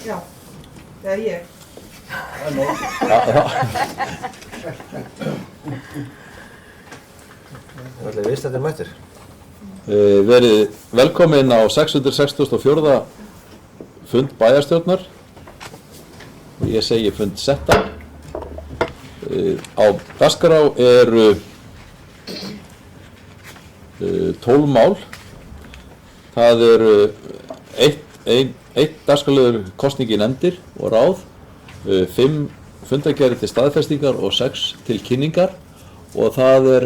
Já, eða ég. Það er viðstættir mættir. Verið velkomin á 664. fund bæjarstjórnar og ég segi fund setta. Á dagskrá eru 12 mál. Það eru eitt dagskrárliður kosning í nefndir og ráð, 5 fundargerðir til staðfestingar og 6 til kynningar, og það er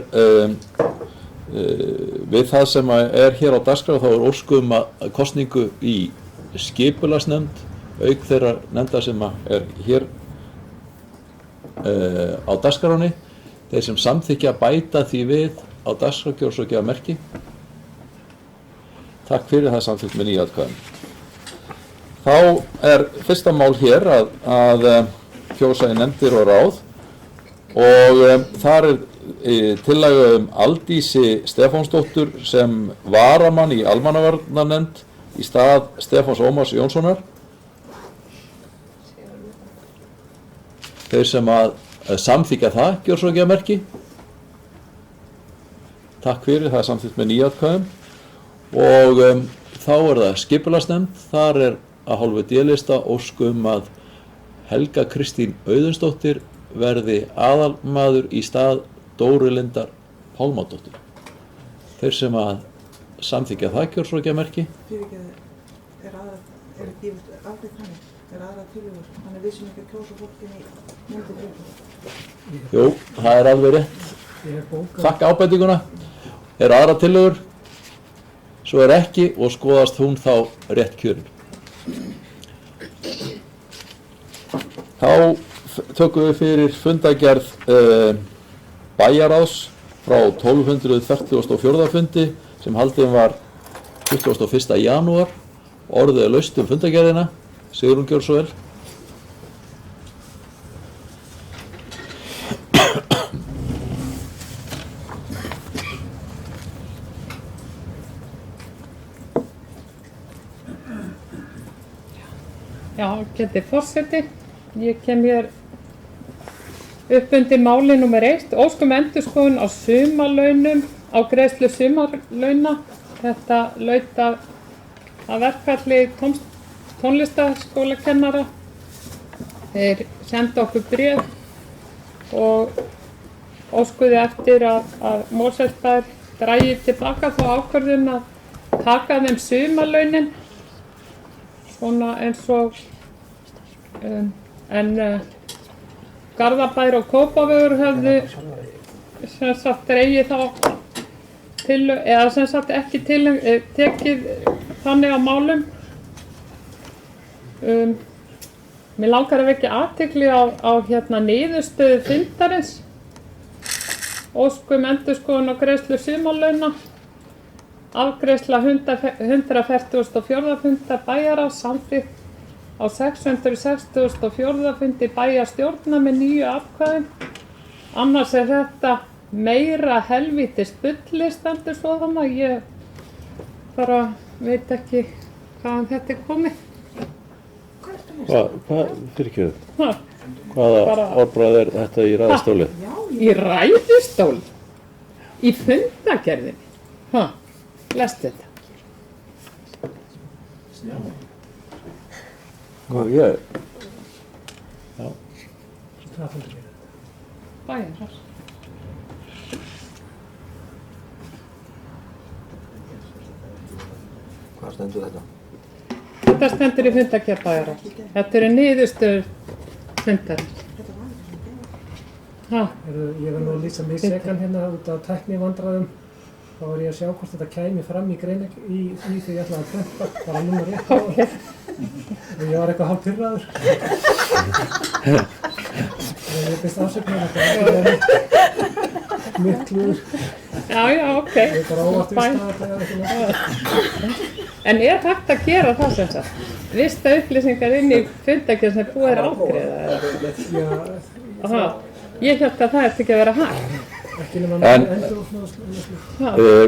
við það sem er hér á dagskrá þá er óskum að kosningu í skipulagsnefnd auk þeirra nefnda sem er hér á dagskránni. Þeir sem samþykkja bæta því við á dagskrárkjör svo gefa merki. Takk fyrir það samþykkt með 9 atkvæðum. Þá er fyrsta mál hér að kjósa í nefndir og ráð, og þar er tillaga Aldísi Stefánsdóttur sem varamann í almannavarnanefnd í stað Stefáns Ómars Jónssonar. Þeir sem að samþykja það, gjör svo gefa merki. Takk fyrir, það er samþykkt með 9 atkvæðum. Og þá er það skipulagsnefnd. Þar er að hálfu D-lista óskum að Helga Kristín Auðunsdóttir verði aðalmaður í stað Dóru Lindar Pálmadóttur. Þeir sem að samþykja það, gjör svo gefa merki. Er gefið afgreitt þannig? Er aðra tillögur? Þannig við sem ekki að kjósa fólkin í nefndir fyrir. Jú, það er alveg rétt. Þakka ábendinguna. Er aðra tillögur? Svo er ekki og skoðast hún þá rétt kjörin. Þá tökum við fyrir fundagerð bæjaráðs frá 1244. fundi sem haldinn var 21. janúar. Orðið er laust fundagerðina. Sigrún, gjör svo vel. Já, geti forseti. Ég kem hér upp undir máli númer 1, óskum endurskoðun á sumarlaunum, á greiðslu sumarlauna. Þetta laut að verkfalli tónlistarskólakennara. Þeir sendu okkur bréf og óskuðu eftir að Mosfellsbær dragi tilbaka þá ákvörðun að taka þeim sumarlaunin, svona eins og Garðabær og Kópavogur höfðu sem sagt dregið þá til, eða sem sagt ekki tekið þannig á málum. Mér langar að vekja athygli á niðurstöðu fundarins. Óskum endurskoðun á greiðslu sumarlauna, afgreiðsla 144. fundar bæjarráðs samþykkt á 664. fundi bæjarstjórnar með 9 atkvæðum. Annars er þetta meira helvítis bulli, stendur svo þannig. Ég bara veit ekki hvaðan þetta er komið. Hvað fyrir ekki? Hvaða orðbragð er þetta í ræðustóli? Í ræðustóli? Í fundagerðinni? Lestu þetta. Hvað ég? Já. Bæjarráðs. Hvað stendur þetta? Þetta stendur í fundagerð bæjarráðs. Þetta eru niðurstöður fundarins. Ég verð nú að lýsa mig sekan hérna út af tæknivandræðum. Þá var ég að sjá hvort þetta kæmi fram í grein í því ég ætlaði að prenta, bara númer 1 Okay. Og ég var eitthvað hálf pirraður. Og ég byrst afsökunar þetta er mikluður. Já, ok. Ég er bara óvart vist að þetta er eitthvað. En er hægt að gera það sem sagt? Vista upplýsingar inn í fundagerð sem búið er afgreiða? Já. Ég hélt að það eftir ekki að vera hægt. Ekki nema En- endur og svona.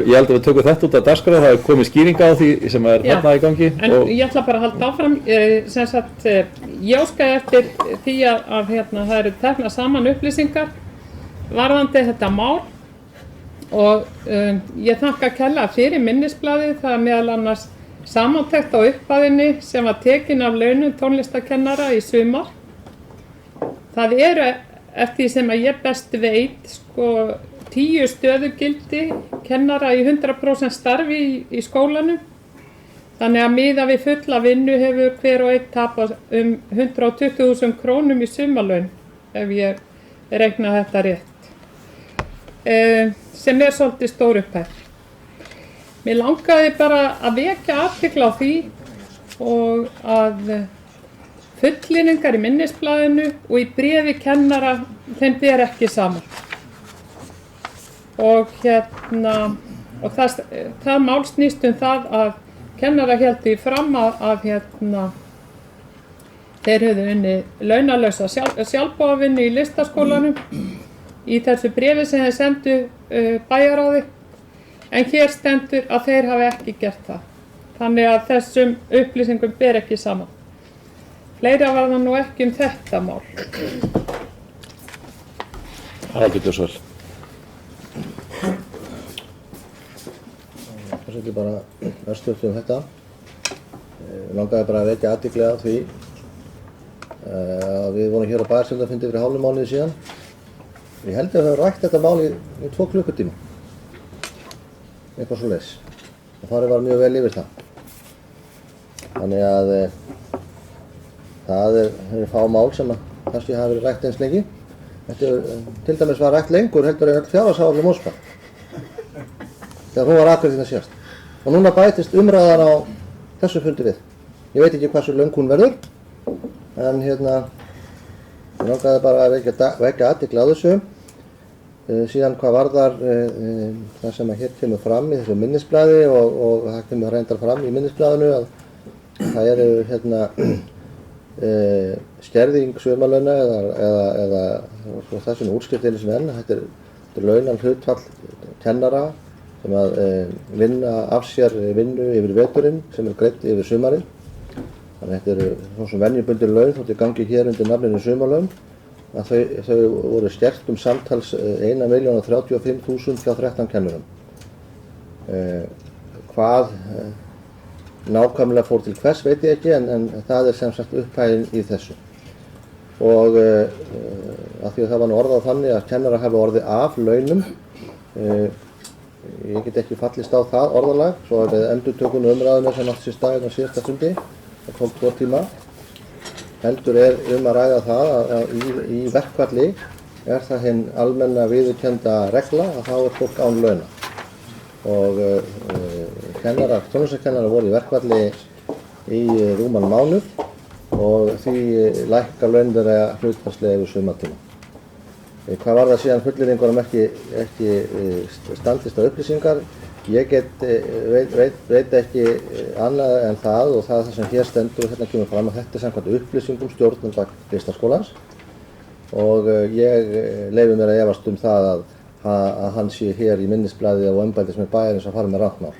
Ég held að við tökum þetta út af dagskrá, það er komið skýringa á því sem er Já. þarna í gangi. En ég ætla bara að halda áfram, sem sagt, ég óskaði eftir því að hérna, það eru tekna saman upplýsingar varðandi þetta mál og ég þakka kærlega fyrir minnisblaðið, það er meðal annars samantekt á upphæðinni sem var tekin af launum tónlistarkennara í sumar. Það eru, eftir því sem að ég best veit, sko 10 stöðugildi kennara í 100% starfi í skólanum. Þannig að miðað við fulla vinnu hefur hver og einn tapað 120.000 krónum í sumarlaun, ef ég reikna þetta rétt. Sem er svolítið stór upphæð. Mér langaði bara að vekja athygli á því og að fullyrðingar í minnisblaðinu og í bréfi kennara, þeim ber ekki saman. Og það mál snýst það að kennara héldu í fram að þeir höfðu unnið launalausa sjálfboðavinnu í listaskólanum í þessu bréfi sem þeir sendu bæjarráði, en hér stendur að þeir hafi ekki gert það. Þannig að þessum upplýsingum ber ekki saman. Fleira var það nú ekki þetta mál. Haraldur Björnsson. Það er bara örstuðt þetta. Langaði bara að vekja athygli á því að við vorum hér á bæjarstjórnarfundi fyrir hálfum mánuði síðan. Ég held að við höfum rætt þetta mál í 2 klukkutíma. Eitthvað svoleiðis. Og farið var mjög vel yfir það. Þannig að það er fá mál sem kannski hafa verið rætt eins lengi. Þetta til dæmis var rætt lengur heldur en öll fjárhagsáætlun Mosfell. Þegar hún var afgreidd hérna síðast. Og núna bætist umræðan á þessu fundi við. Ég veit ekki hversu löng hún verður, en ég langaði bara að vekja athygli á þessu. Síðan hvað varðar það sem hér kemur fram í þessu minnisblaði og það kemur reyndar fram í minnisblaðinu að það eru skerðing sumarlauna eða þessum útskiptilega sem enn. Þetta er launan hlutfall kennara sem að vinna af sér vinnu yfir veturinn sem er greidd yfir sumarið. Þannig að þetta eru svona venjubundin laun þótt ég gangi hér undir nafninu sumarlaun. Að þau voru skert samtals 1.035.000 hjá 13 kennurum. Hvað nákvæmlega fór til hvers veit ég ekki, en það er sem sagt upphæðin í þessu. Og af því að það var nú orðað þannig að kennarar hafi orðið af launum, ég get ekki fallist á það orðalag, svo er við endurtökun umræðuna sem átti sér stað á síðasta fundi, það tók 2 tíma. Heldur er að ræða það að í verkfalli er það hinn almenna viðurkennda regla að þá er fólk án launa. Og tónlistarkennarar voru í verkfalli í rúman mánuð og því lækka laun þeirra hlutfallslega yfir sumartíma. Hvað var það síðan fullyrðingunum ekki standist á upplýsingar? Ég veit ekki annað en það og það er það sem hér stendur og hérna kemur fram að þetta er samkvæmt upplýsingum stjórnenda listaskólans og ég leyfi mér að efast það að hann sé hér í minnisblaði á embættismenn bæjarins að fara með rangt mál.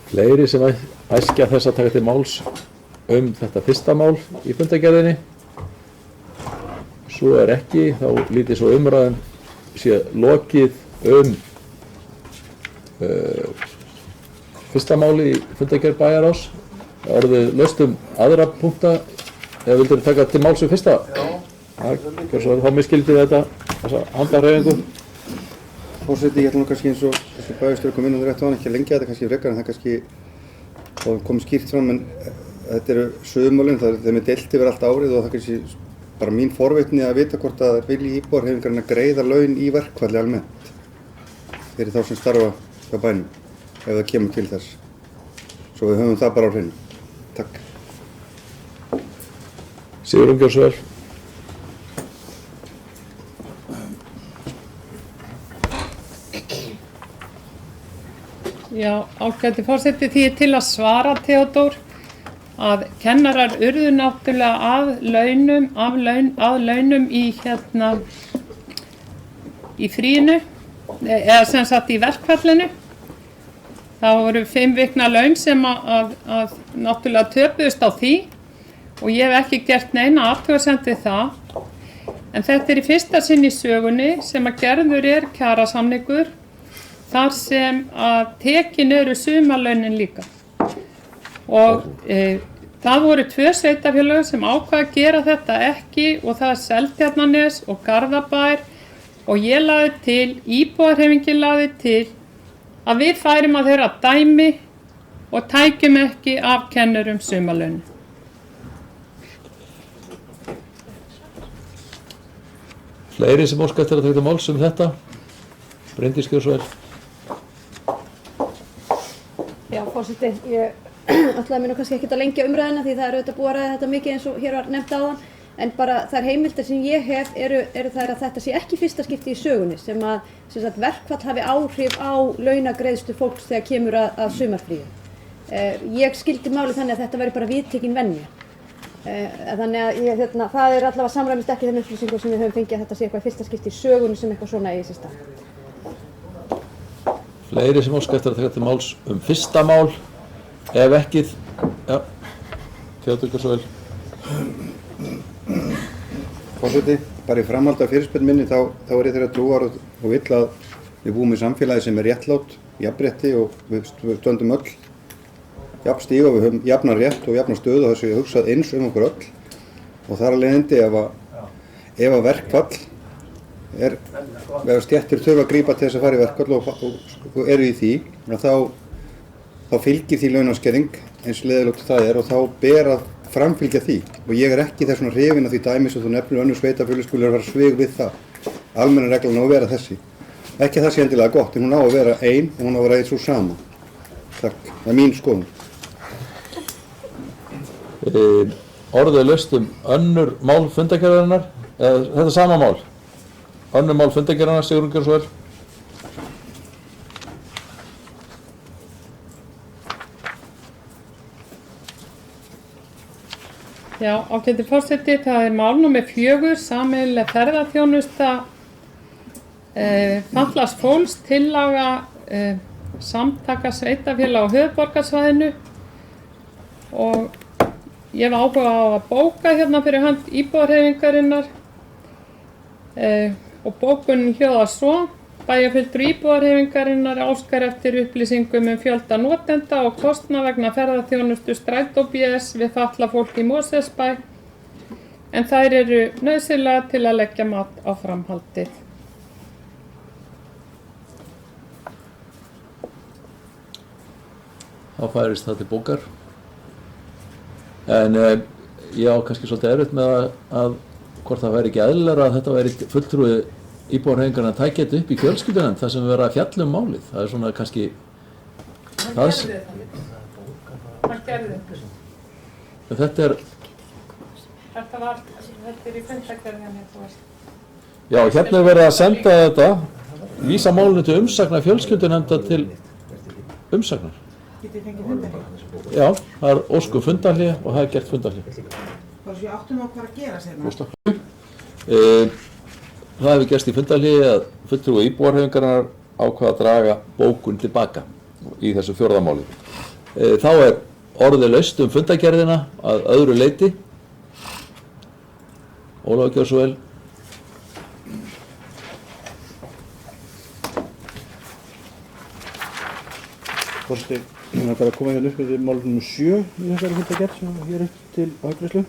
Fleiri sem æskja þess að taka til máls þetta fyrsta mál í fundargerðinni. Svo er ekki, þá lítið svo umræðan sé lokið fyrsta máli í fundargerð bæjarráðs. Orðið laust aðra punkta, eða vildur taka til máls fyrsta? Já. Þá miskildi þessa handarhreyfingu. Forseti, ég ætla nú kannski eins og þessi bæjarstjóri kom inn og rétt á hann ekki að lengja þetta kannski frekar en það kannski komið skýrt fram, en þetta eru suðumálin, þeim er deilt yfir allt árið og það kannski bara mín forvitni að vita hvort að vilji íbúarhreyfingarinnar að greiða laun í verkfalli almennt fyrir þá sem starfa hjá bænum, ef það kemur til þess. Svo við höfum það bara á hreinu. Takk. Sigurður Björnsson. Já, ágæti forseti, því til að svara Theodór að kennarar urðu náttúrulega að launum í fríinu, eða sem sagt í verkfallinu. Það voru 5 vikna laun sem að náttúrulega töpuðust á því og ég hef ekki gert neina athugasemd við það. En þetta í fyrsta sinn í sögunni sem að gerður kjarasamningur þar sem að tekin eru sumarlaunin líka. Og það voru 2 sveitarfélög sem ákvað að gera þetta ekki og það Seltjarnarnes og Garðabær og ég lagði til, íbúahreyfingin lagði til að við færum að þeirra dæmi og tækjum ekki af kennurum sumarlaunin. Fleiri sem óska eftir að taka máls þetta? Bryndís Gjörsvæl. Já, forseti, ég ætlaði mér nú kannski ekkert að lengja umræðina því það auðvitað búið að ræða þetta mikið eins og hér var nefnt áðan, en bara þær heimildir sem ég hef eru þær að þetta sé ekki fyrsta skipti í sögunni sem að verkfall hafi áhrif á launagreiðslu fólks þegar kemur að sumarfríi. Ég skildi máli þannig að þetta væri bara viðtekin venja. Þannig að það allavega samræmist ekki þeim upplýsingum sem við höfum fengið að þetta sé eitthvað fyrsta skipti í sögunni sem eitthvað svona eigi sér stað. Fleiri sem óska eftir að taka til máls fyrsta mál? Ef ekkið, já, Theodór Gjörsvæl. Forseti, bara í framhaldi af fyrirspurn minni þá er ég þeirra trúar og vill að við búum í samfélagi sem er réttlátt, jafnrétti og við stöndum öll jafn stíg og við höfum jafnan rétt og jafnan stöðu og þessu hugsað eins okkur öll og þar af leiðandi ef að verkfall ef stéttir þurfa að grípa til þess að fara í verkfall og eru í því þá fylgir því launaskerðing eins leiðilegt það og þá ber að framfylgja því og ég er ekki þess svona hrifinn af því dæmi sem þú nefnir önnur sveitarfélög skulu vera svig við það. Almenna reglan á að vera þessi. Ekki það sé endilega gott en hún á að vera ein og hún á að vera eins og sama. Takk, það er mín skoðun. Orðið laust önnur mál fundargerðarinnar, þetta sama mál. Önnur mál fundargerðarinnar, Sigrún Gjörsvæl. Já, ágæti forseti, það mál númer 4, sameiginleg ferðaþjónusta fatlaðs fólks, tillaga samtaka sveitarfélaga á höfuðborgarsvæðinu og ég hef áhuga á að bóka hérna fyrir hönd íbúahreyfingarinnar og bókunin hljóðar svo: Bæjarfulltrúi íbúahreyfingarinnar óskar eftir upplýsingum fjölda notenda og kostnað vegna ferðaþjónustu Strætó BS við fatlað fólk í Mosfellsbæ en þær eru nauðsynlegar til að leggja mat á framhaldið. Þá færist það til bókar. En ég á kannski svolítið erfitt með að hvort það væri ekki eðlilegra að þetta væri fulltrúi íbúahreyfingarinnar að tækja þetta upp í fjölskyldunefnd þar sem við verðum að fjalla málið. Það er svona kannski Hann gerði þetta. Þetta er í fundargerðinni þú veist. Já, hérna er verið að senda þetta, vísa málinu til umsagnar fjölskyldunefndar til umsagnar. Getið fengið fundarhlé? Já, það er ósku fundarhlé og það er gert fundarhlé. Bara svo ég áttum á hvað að gera sérna. Það hefur gerst í fundarhlé að fulltrúi íbúahreyfingarinnar ákvað að draga bókun tilbaka í þessu 4. máli. Þá er orðið laust fundargerðina að öðru leyti. Ólafur Gjörsvæl. Forseti, það er bara að koma hérna upp með mál nr. 7 í þessari fundargerð sem hér er til afgreiðslu.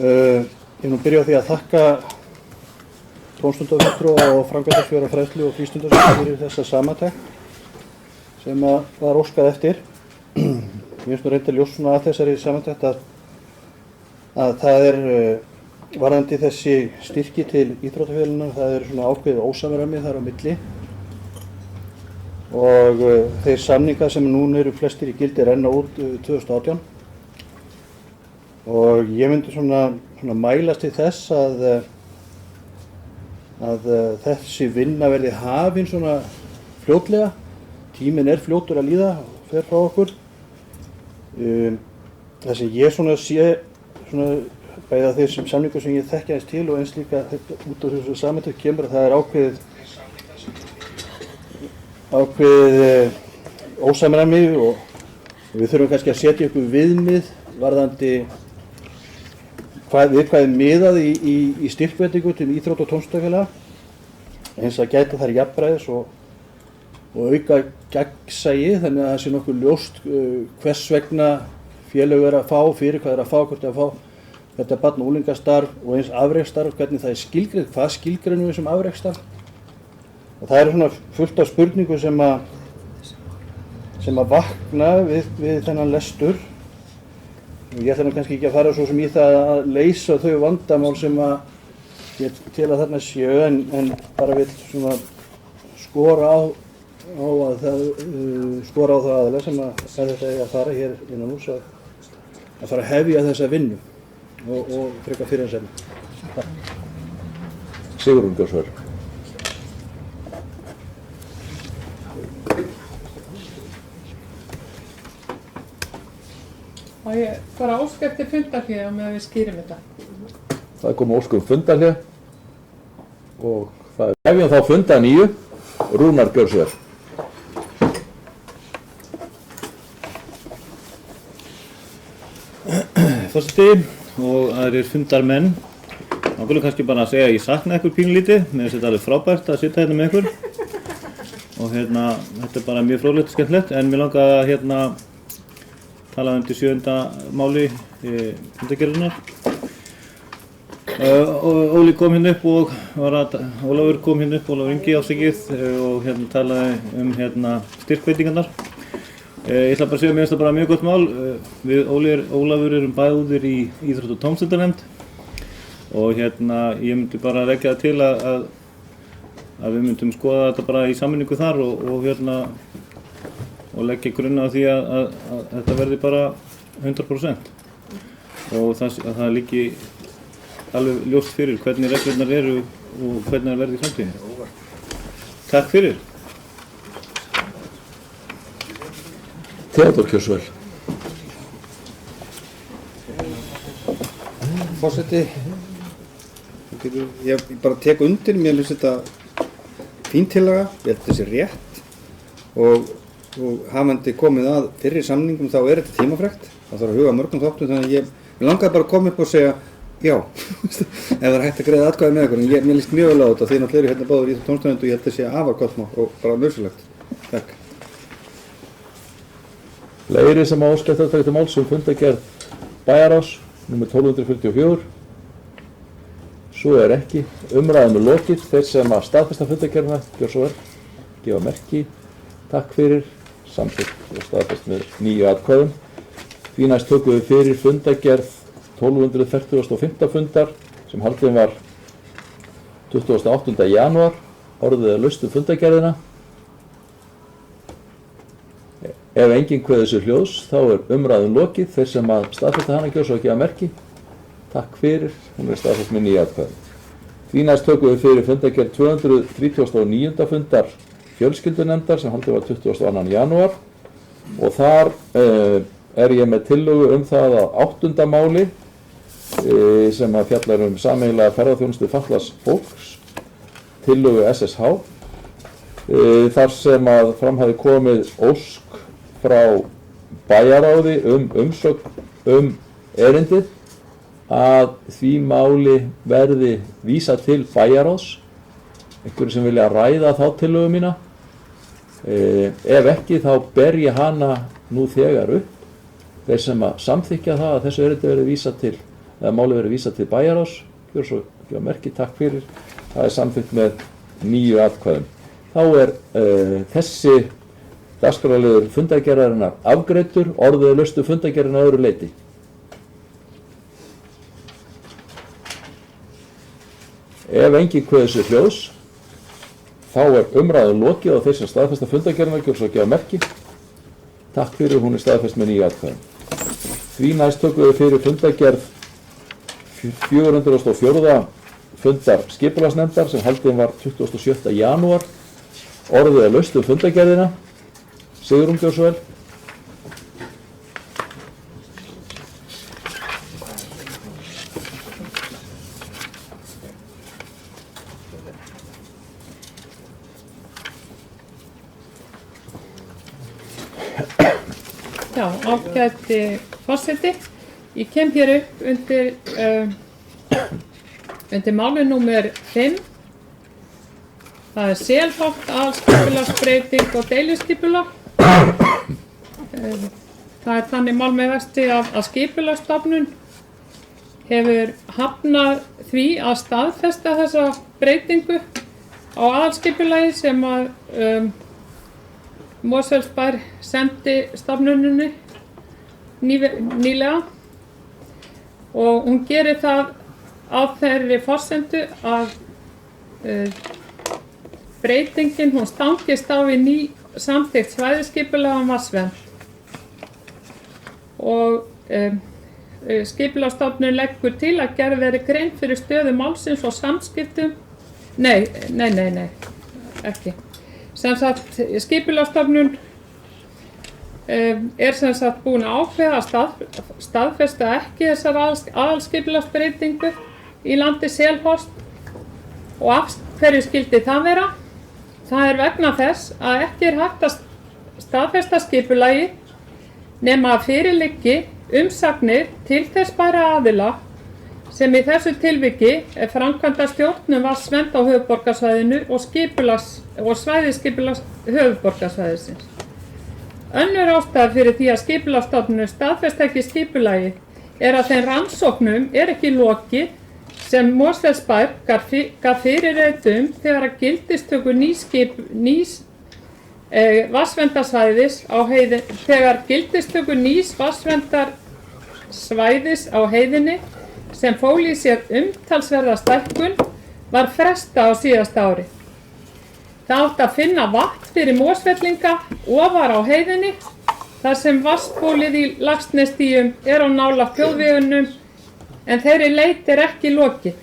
Ég nú byrja á því að þakka tómstundafulltrúa og framkvæmdastjóra fræðslu og frístundasjóðs fyrir þessa samantekt sem var óskað eftir. Mér finnst nú reyndar ljóst svona að þessari samantekt að það er varðandi þessi styrki til íþróttafélagana, það er svona ákveðið ósamræmi þar á milli og þeir samningar sem núna eru flestir í gildi renna út 2018 og ég myndi svona mælast til þess að þessi vinna verði hafin svona fljótlega. Tíminn er fljótur að líða og fer frá okkur Það sem ég svona sé, svona bæði að þeir samningur sem ég þekki aðeins til og eins líka út á þessu samantök kemur að það er ákveðið ósamræmi og við þurfum kannski að setja ykkur viðmið varðandi hvað er miðað í styrkveitingu til íþrótta- og tómstundafélaga, eins að gæta þær jafnræðis og auka gegnsæi þannig að það sé nokkuð ljóst hvers vegna félög er að fá, fyrir hvað er að fá, hvort er að fá þetta barn- og unglingastarf og eins afreksstarf, hvernig það er skilgreint, hvað skilgreinum við sem afreksstarf. Og það er svona fullt af spurningum sem að vakna við þennan lestur. Og ég ætla nú kannski ekki að fara svo sem í það að leysa þau vandamál sem að ég tel að þarna séu en bara vil svona skora á það aðeins sem að þetta er að fara hér innan hús að fara að hefja þessa vinnu og frekar fyrir þess efni. Sigrún Björnsvör. Og ég bara óska eftir fundarhlé og með við skýrum þetta. Það kom óskum fundarhlé og það er hefjum þá funda 9, Rúnar Björnsvör. Forseti og aðrir fundarmenn. Þá skulum kannski bara að segja að ég sakna ykkur pínulítið, mér finnst þetta alveg frábært að sitja hérna með ykkur. Og þetta er bara mjög fróðlegt og skemmtilegt, en mér langar að tala til 7. máli fundargerðarinnar. Óli kom hérna upp og Ólafur kom hérna upp, Ólafur Ingi ásækið og talaði styrkveitingarnar. Ég ætla bara að segja að mér finnst það bara mjög gott mál. Við Ólafur erum báðir í íþrótta- og tómstundanefnd og ég myndi bara leggja það til að við myndum skoða þetta bara í sameiningu þar og leggja grunna á því að þetta verði bara 100% og það liggi alveg ljóst fyrir hvernig reglurnar eru og hvernig það verði í framtíðinni. Takk fyrir. Theodór Kjosvel. Forseti, ég bara tek undir, mér finnst þetta fín tillaga, ég held þessi rétt og hafandi komið að fyrri samningum þá er þetta tímafrekt, það þarf að huga mörgum þáttum þannig að ég langaði bara að koma upp og segja já, ef það er hægt að greiða atkvæði með ykkur en mér líst mjög vel á þetta, þið náttúrulega eru hérna báður í tómstundavefnd og ég held þessi afar gott mál og bara nauðsynlegt. Takk. Fleiri sem á óska eftir að taka til máls fundargerð Bæjarráðs nr. 1244. Svo er ekki. Umræðum er lokið. Þeir sem að staðfesta fundargerðina gjör svo vel, gefa merki. Takk fyrir. Samþykkt og staðfest með 9 atkvæðum. Því næst tökum við fyrir fundargerð 1245. fundar sem haldin var 28. janúar. Orðið er laust fundargerðina. Ef enginn kveður sér hljóðs, þá er umræðum lokið. Þeir sem að staðfesta hana gjör svo að gefa merki. Takk fyrir, hún er staðfest með 9 atkvæðum. Því næst tökum við fyrir fundargerð 239. fundar fjölskyldunefndar sem haldið var 22. janúar og þar er ég með tillögu það að 8. máli sem að fjallar sameiginlega ferðaþjónustu fatlaðs fólks, tillögu SSH, þar sem að fram hafi komið ósk frá bæjarráði umsögn erindið að því máli verði vísað til bæjarráðs, einhverju sem vilja ræða þá tillögu mína. Ef ekki þá ber ég hana nú þegar upp. Þeir sem að samþykkja það að þessu erindi verði vísað til, eða máli verði vísað til bæjarráðs, gjör svo ekki á merki, takk fyrir. Það er samþykkt með 9 atkvæðum. Þá er þessi dagskrárliður fundargerðarinnar afgreiddur, orðið er laustu fundargerðin að öðru leyti. Ef enginn kveður sér hljóðs, þá er umræðu lokið og þeir sem staðfesta fundargerðina gjör svo ekki á merki. Takk fyrir, hún er staðfest með 9 atkvæðum. Því næst tökum við fyrir fundargerð 404. fundar skipulagsnefndar sem haldin var 27. janúar. Orðið er laust fundargerðina. Sigrún gjör svo vel. Já, ágæti forseti. Ég kem hér upp undir máli númer 5. Það Selholt, aðalskipulagsbreyting og deiliskipulag. Það þannig mál með vexti að skipulagsstofnun hefur hafnað því að staðfesta þessa breytingu á aðalskipulagi sem að Mosfellsbær sendi stofnuninni nýlega, og hún gerir það á þeirri forsendu að breytingin hún stangist á við ný samþykkt svæðisskipulag vatnsvernd, og skipulagsstofnun leggur til að gerð verði grein fyrir stöðu málsins og samskiptum. Nei, ekki. Sem sagt, skipulagsstofnun sem sagt búin að ákveða að staðfesta ekki þessar aðalskipulagsbreytingu í landi Selholt. Og af hverju skildi það vera? Það vegna þess að ekki hægt að staðfesta skipulagi nema að fyrir liggi umsagnir til þess bæra aðila sem í þessu tilviki framkvæmdastjórn vatnsvernd á höfuðborgarsvæðinu og svæðisskipulags höfuðborgarsvæðisins. Önnur ástæða fyrir því að skipulagsstofnun staðfesta ekki skipulagi að þeim rannsóknum ekki lokið sem Mosfellsbær gaf fyrirheit þegar að gildistöku nýs vatnsverndarsvæðis á heiðinni sem fól í sér umtalsverða stækkun var frestað á síðasta ári. Það átti að finna vatn fyrir Mosfellinga ofar á heiðinni þar sem vatnsbólið í Laxnesstígum á nálægt þjóðvegunum, en þeirri leit ekki lokið.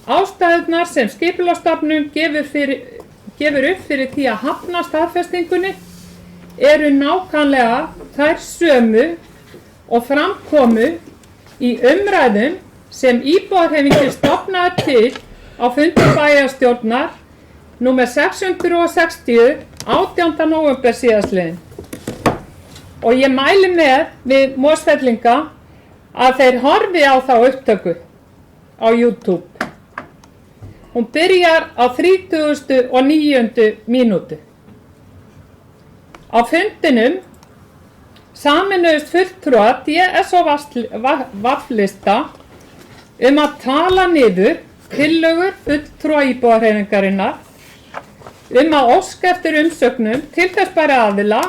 Ástæðurnar sem skipulagsstofnun gefur upp fyrir því að hafna staðfestingunni eru nákvæmlega þær sömu og framkomu í umræðum sem íbúahreyfingin stofnaði til á fundi bæjarstjórnar númer 660 18. nóvember síðastliðinn. Og ég mæli með við Mosfellinga að þeir horfi á þá upptöku á YouTube. Hún byrjar á 39. mínútu. Á fundinum sameinuðust fulltrúar DS og VAF-lista að tala niður tillögur fulltrúa íbúahreyfingarinnar að óska eftir umsögnum til þess bæra aðila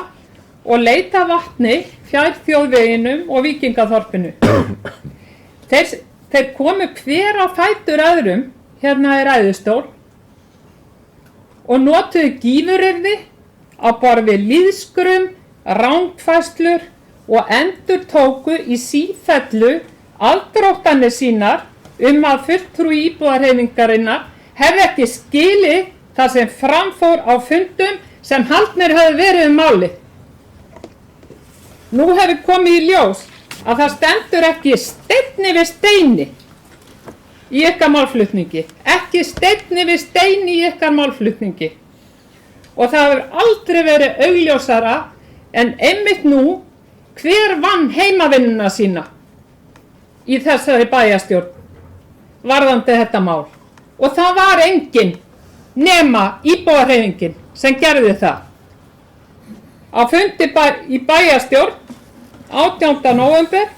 og leita vatni fjær þjóðveginum og Víkingaþorpinu. Þeir komu hver á fætur öðrum hérna í ræðustól og notuðu gífuryrði á borð við lýðskrum, rangfærslur og endurtóku í sífellu aðdróttanir sínar að fulltrúi íbúahreyfingarinnar hefði ekki skilið það sem framfór á fundum sem haldnir höfðu verið málið. Nú hefur komið í ljós að það stendur ekki steinn við steini í ykkar málflutningi. Ekki steinn við steini í ykkar málflutningi. Og það hefur aldrei verið augljósara en einmitt nú hver vann heimavinnuna sína í þessari bæjarstjórn varðandi þetta mál. Og það var enginn nema íbúahreyfingin sem gerði það. Á fundi í bæjarstjórn 18. nóvember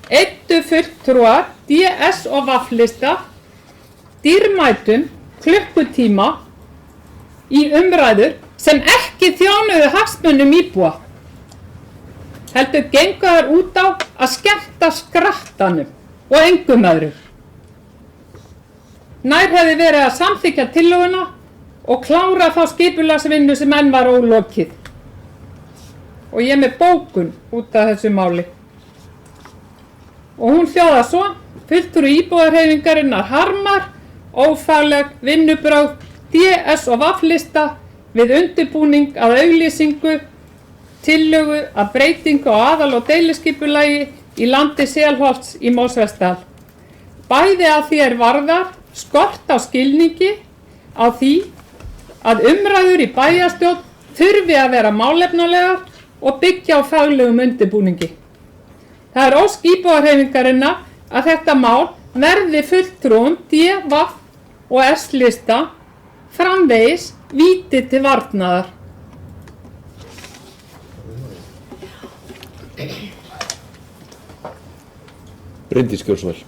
eyddu fulltrúar DS og VAF-lista dýrmætum klukkutíma í umræður sem ekki þjónuðu hagsmunum íbúa. Heldur gengu þær út á að skemmta skrattanum og engum öðrum. Nær hefði verið að samþykkja tillöguna og klára þá skipulagsvinnu sem enn var ólokið. Og ég með bókun út af þessu máli. Og hún hljóðar svo: fulltrúi íbúahreyfingarinnar harmar ófagleg vinnubrögð DS og VAF-lista við undirbúning að auglýsingu tillögu að breytingu á aðal- og deiliskipulagi í landi Selholts í Mosfellsdal. Bæði að því varðar skort á skilningi á því að umræður í bæjarstjórn þurfi að vera málefnalegar og byggja á faglegum undirbúningi. Það er ósk íbúahreyfingarinnar að þetta mál verði fulltrúum D, V og S-lista framvegis víti til varnaðar. Bryndís Gjórsvæl.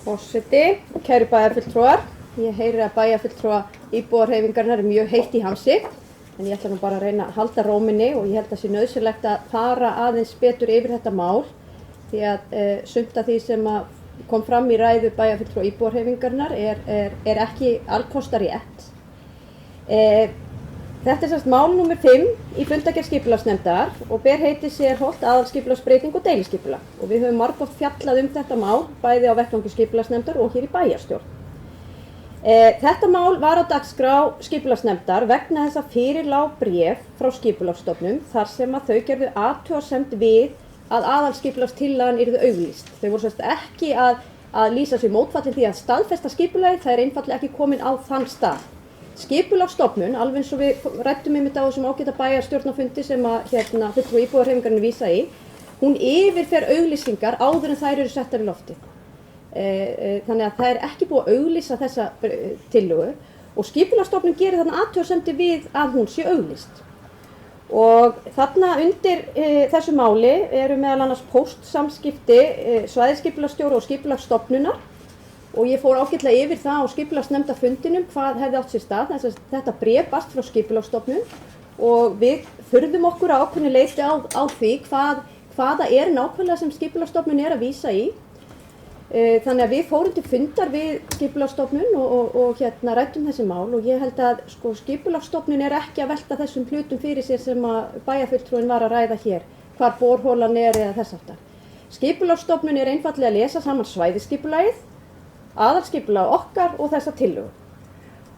Forseti, kæru bæjarfulltrúar, ég heyri að bæjarfulltrúa íbúahreyfingarinnar er mjög heitt í hamsi, en ég ætla nú bara að reyna að halda róminni og ég held að sé nauðsynlegt að fara aðeins betur yfir þetta mál, því að sumt af því sem kom fram í ræðu bæjarfulltrúa íbúahreyfingarinnar er ekki alkostar rétt. Þetta er mál númer 5 í fundargerð skipulagsnefndar og ber heitið sérholt aðalskipulagsbreyting og deiliskipulag og við höfum margoft fjallað þetta mál bæði á vettvangi skipulagsnefndar og hér í bæjarstjórn. Þetta mál var á dagskrá skipulagsnefndar vegna þess að fyrir lá bréf frá skipulagsstofnun þar sem að þau gerðu athugasemd við að aðalskipulagstillagan yrði auglýst. Þau voru ekki að lýsa sig mótfallin því að staðfesta skipulagið, það er einfaldlega ekki komin á þann stað. Skipulagsstofnun, alveg eins og við ræddum á þessum ágæta bæjarstjórnarfundi sem að fulltrúi íbúahreyfingarinnar vísa í, hún yfirfer auglýsingar áður en þær eru settar í loftið. Þannig að það er ekki búið að auglýsa þessa tillögu og skipulagsstofnun gerir þarna athugasemdir við að hún sé auglýst. Og þarna undir þessu máli eru meðal annars póstsamskipti svæðisskipulagsstjóra og skipulagsstofnunar og ég fór ágætlega yfir það á skipulagsnefndarfundinum hvað hefði átt sér stað, þess að þetta bréf barst frá skipulagsstofnun og við furðum okkur á ákveðnu leyti á því hvaða er nákvæmlega sem skipulagsstofnun er að vísa í. Þannig að við fórum til fundar við skipulagsstofnun og ræddum þessi mál og ég held að skipulagsstofnun er ekki að velta þessum hlutum fyrir sér sem að bæjarfulltrúinn var að ræða hér, hvar borholan er eða þess háttar. Skipulagsstofnun er einfaldlega að lesa saman svæðisskipulagið, aðalskipulag okkar og þessa tillögu.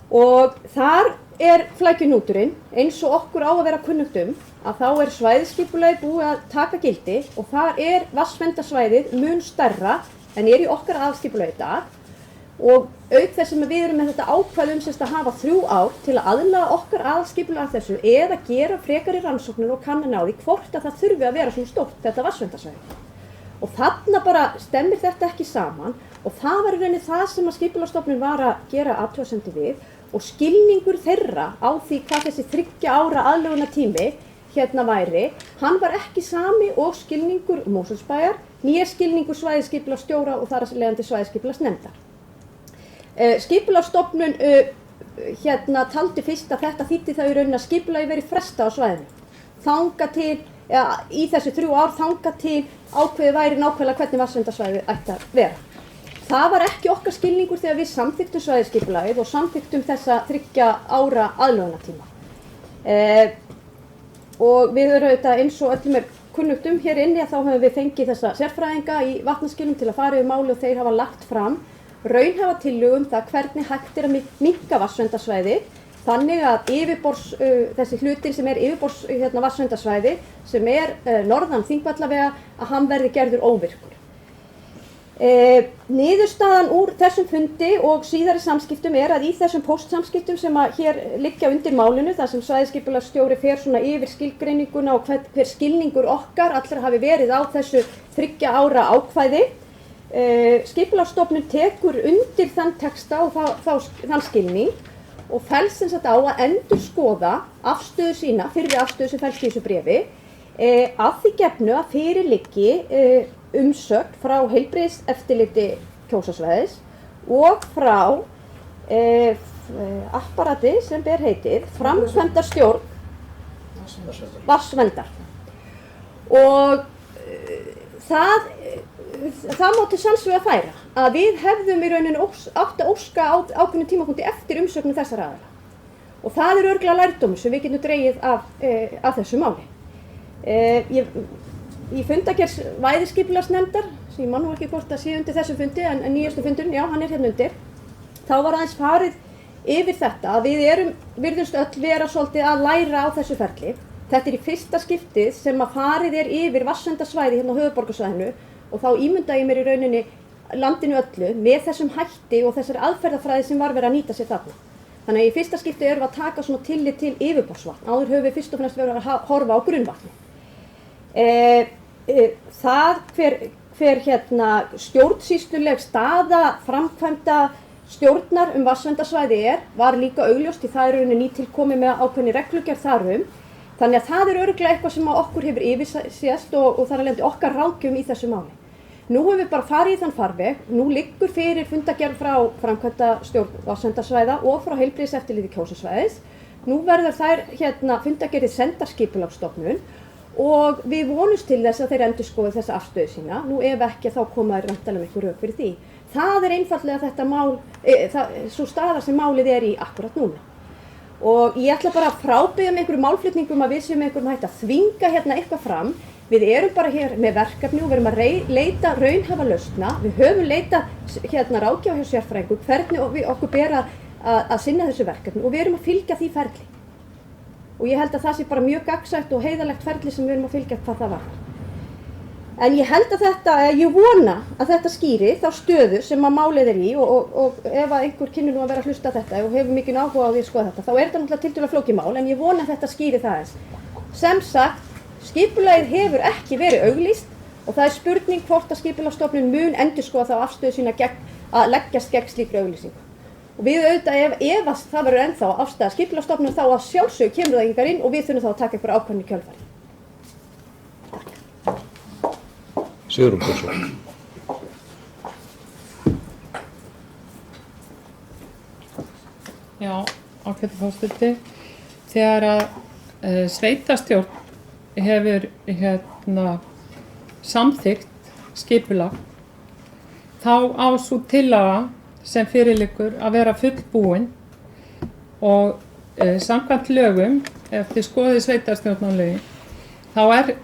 Og þar er flækjunúturinn, eins og okkur á að vera kunnugt að þá er svæðisskipulagið búið að taka gildi og þar er vatnsverndarsvæðið mun stærra en er í okkar aðalskipulagi í dag og auk þess sem við erum með þetta ákvæði að hafa 3 ár til að aðlaga okkar aðalskipulag að þessu eða gera frekari rannsóknir og kannana á því hvort að það þurfi að vera svona stórt þetta vatnsverndarsvæði. Og þarna bara stemmir þetta ekki saman og það var í rauninni það sem að skipulagsstofnun var að gera athugasemdir við og skilningur þeirra á því hvað þessi 3 ára aðlögunartími væri, hann var ekki sami og skilningur Mosfellsbæjar, né skilningur svæðisskipulagsstjóra og þar af leiðandi svæðisskipulagsnefndar. Skipulagsstofnun taldi fyrst að þetta þýddi það í rauninni að skipulagi verið fresta á svæðinu. Þangað til, í þessi 3 ár þangað til ákveðið væri nákvæmlega hvernig vatnsverndarsvæðið ætti að vera. Það var ekki okkar skilningur þegar við samþykktum svæðisskipulagið og samþykktum þessa 3 ára aðlögunartíma. Og við erum auðvitað eins og öllum er kunnugt hér inni að þá höfum við fengið þessa sérfræðinga í vatnaskilum til að fara yfir máli og þeir hafa lagt fram raunhæfa tillögu það hvernig hægt er að minnka vatnsverndarsvæði þannig að þessi hlutir sem er yfirborðs vatnsverndarsvæði sem er norðan Þingvallavega að hann verði gerður óvirkur. Niðurstaðan úr þessum fundi og síðari samskiptum er að í þessum póstsamskiptum sem að hér liggja undir málinu þar sem svæðisskipulagsstjóri fer svona yfir skilgreininguna og hver skilningur okkar allra hafi verið á þessu 3 ára ákvæði. Skipulagsstofnun tekur undir þann texta og þann skilning og fellst sem sagt á að endurskoða afstöðu sína, fyrri afstöðu sem fellst í þessu bréfi, að því gefnu að fyrir liggi umsögn frá heilbrigðiseftirliti Kjósarsvæðis og frá apparati sem ber heitið framkvæmdastjórn vatnsverndar. Og það má til sanns vegar færa að við hefðum í rauninni átt að óska ákveðnum tímapunkti eftir umsögnum þessara aðila. Og það er örugglega lærdómur sem við getum dregið af þessu máli. Í fundargerð svæðisskipulagsnefndar, sem ég man nú ekki hvort að sé undir þessum fundi, en nýjastu fundurinn, já, hann er hérna undir, þá var aðeins farið yfir þetta að við virðumst öll vera svolítið að læra á þessu ferli. Þetta er í fyrsta skiptið sem að farið er yfir vatnsverndarsvæði hérna á höfuðborgarsvæðinu og þá ímynda ég mér í rauninni landinu öllu með þessum hætti og þessari aðferðafræði sem var verið að nýta sér þarna. Þannig að í fyrsta skipti erum við að taka svona tillit til yfirborðsvatn. Áður höfum við fyrst og fremst verið að horfa á grunnvatni. Það hver stjórnsýsluleg staða framkvæmda stjórnar vatnsverndarsvæði var líka augljóst, því það er rauninni nýtilkomið með ákveðinni reglugerð þarum. Þannig að það er örugglega eitthvað sem okkur hefur yfirsést og þar af leiðandi okkar ráðgjöf í þessu máli. Nú höfum við bara farið í þann farveg, nú liggur fyrir fundargerð frá framkvæmdastjórn vatnsverndarsvæða og frá heilbrigðiseftirliti Kjósarsvæðis. Nú verður þær fundargerðir sendar Skipulagsstofnun og við vonumst til þess að þeir endurskoði þessa afstöðu sína. Nú ef ekki þá koma þeir væntanlega einhver rök fyrir því. Það er einfaldlega þetta mál, sú staða sem málið er í akkurat núna. Og ég ætla bara að frábiðja með einhverjum málflutningum að við séum einhverjum hægt að þvinga eitthvað fram. Við erum bara hér með verkefni og við erum að leita raunhæfa lausna. Við höfum leitað ráðgjafa hjá sérfræðingum hvernig okkur ber að sinna þessu verkefni og við erum að fylgja því ferli. Og ég held að það sé bara mjög gagnsætt og heiðarlegt ferli sem við erum að fylgja hvað það var. En ég held að ég vona að þetta skýri þá stöðu sem að málið er í og ef að einhver kynni nú að vera að hlusta þetta og hefur mikinn áhuga á því að skoða þetta, þá er þetta náttúrulega tiltölulega flókið mál, en ég vona að þetta skýri það eins. Sem sagt, skipulagið hefur ekki verið auglýst og það er spurning hvort að Skipulagsstofnun mun endurskoða þá afstöðu sína að leggjast gegn slíkri auglýsingu. Og við auðvitað ef það verður ennþá afstæða Skipulagsstofnun þá að sjálfsögðu kemur það hingað inn og við þurfum þá að taka einhverja ákvörðun í kjölfarið. Sigrún Björnsson. Já, ágæti forseti. Þegar að sveitarstjórn hefur samþykkt skipulag, þá á sú tillaga sem fyrirliggur að vera fullbúin og samkvæmt lögum, eftir skoðið sveitarstjórnarlögin, þá er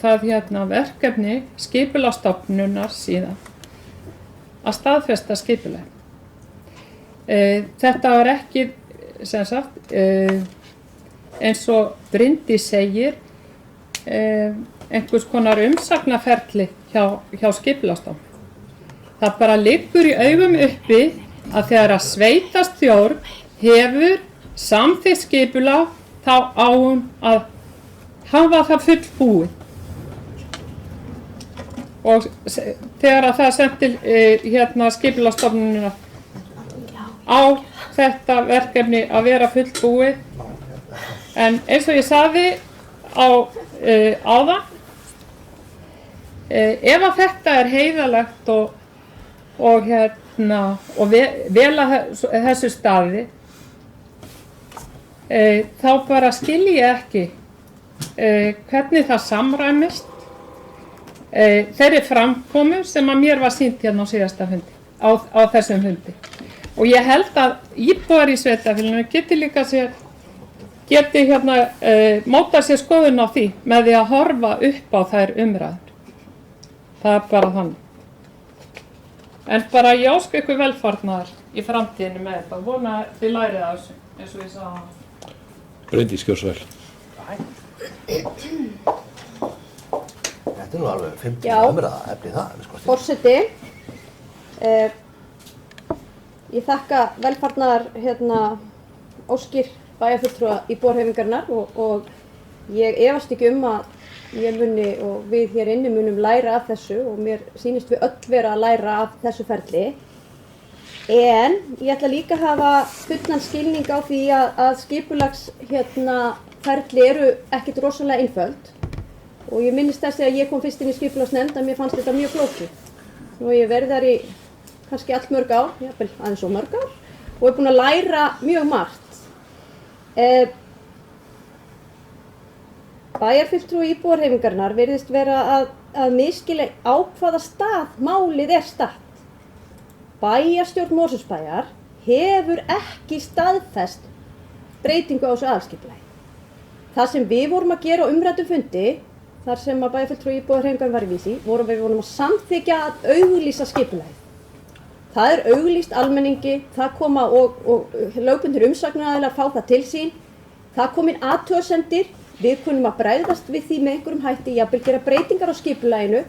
það verkefni Skipulagsstofnunar síðan að staðfesta skipulag. Þetta var ekki, sem sagt, eins og Bryndís segir, einhvers konar umsagnaferli hjá Skipulagsstofnun. Það bara liggur í augum uppi að þegar að sveitarstjórn hefur samþykkt skipulag, þá á hún að hafa það fullbúið. Og þegar að það er sent til Skipulagsstofnunina á þetta verkefni að vera fullbúið. En eins og ég sagði áðan, ef að þetta er heiðarlegt og vel að þessu staði, þá bara skil ég ekki hvernig það samræmist þeirri framkomu sem að mér var sýnt hérna á síðasta fundi, á þessum fundi. Og ég held að íbúar í sveitarfélaginu geti mótað sér skoðun á því með því að horfa upp á þær umræður. Það er bara þannig. En bara ég óska ykkur velfarnaðar í framtíðinu með þetta og vona að þið lærið af þessu, eins og ég sagði á. Bryndís Kjósvel. Þetta er nú alveg 50 umræða efni það. Forseti, ég þakka velfarnaðar óskir bæjarfulltrúa íbúahreyfingarinnar og ég efast ekki að ég muni og við hér inni munum læra af þessu og mér sýnist við öll vera að læra af þessu ferli. En ég ætla líka að hafa fullan skilning á því að skipulagsferli eru ekkert rosalega einföld og ég minnist þessi að ég kom fyrst inn í skipulagsnefnd að mér fannst þetta mjög flókið. Nú ég verið þar í kannski allt mörg ár, jafnvel aðeins og mörg ár og er búin að læra mjög margt. Bæjarfulltrúi íbúahreyfingarinnar virðist vera að misskilja á hvaða stað málið er statt. Bæjarstjórn Mosfellsbæjar hefur ekki staðfest breytingu á þessu aðalskipulagi. Það sem við vorum að gera á umræddum fundi, þar sem að bæjarfulltrúi íbúahreyfingarinnar var í vísi, við vorum að samþykkja að auglýsa skipulagið. Það er auglýst almenningi, það koma og lögbundnir umsagnaraðilar fá það til sín, það kom inn athugasemdir, við kunum að bregðast við því með einhverjum hætti, jafnvel gera breytingar á skipulaginu,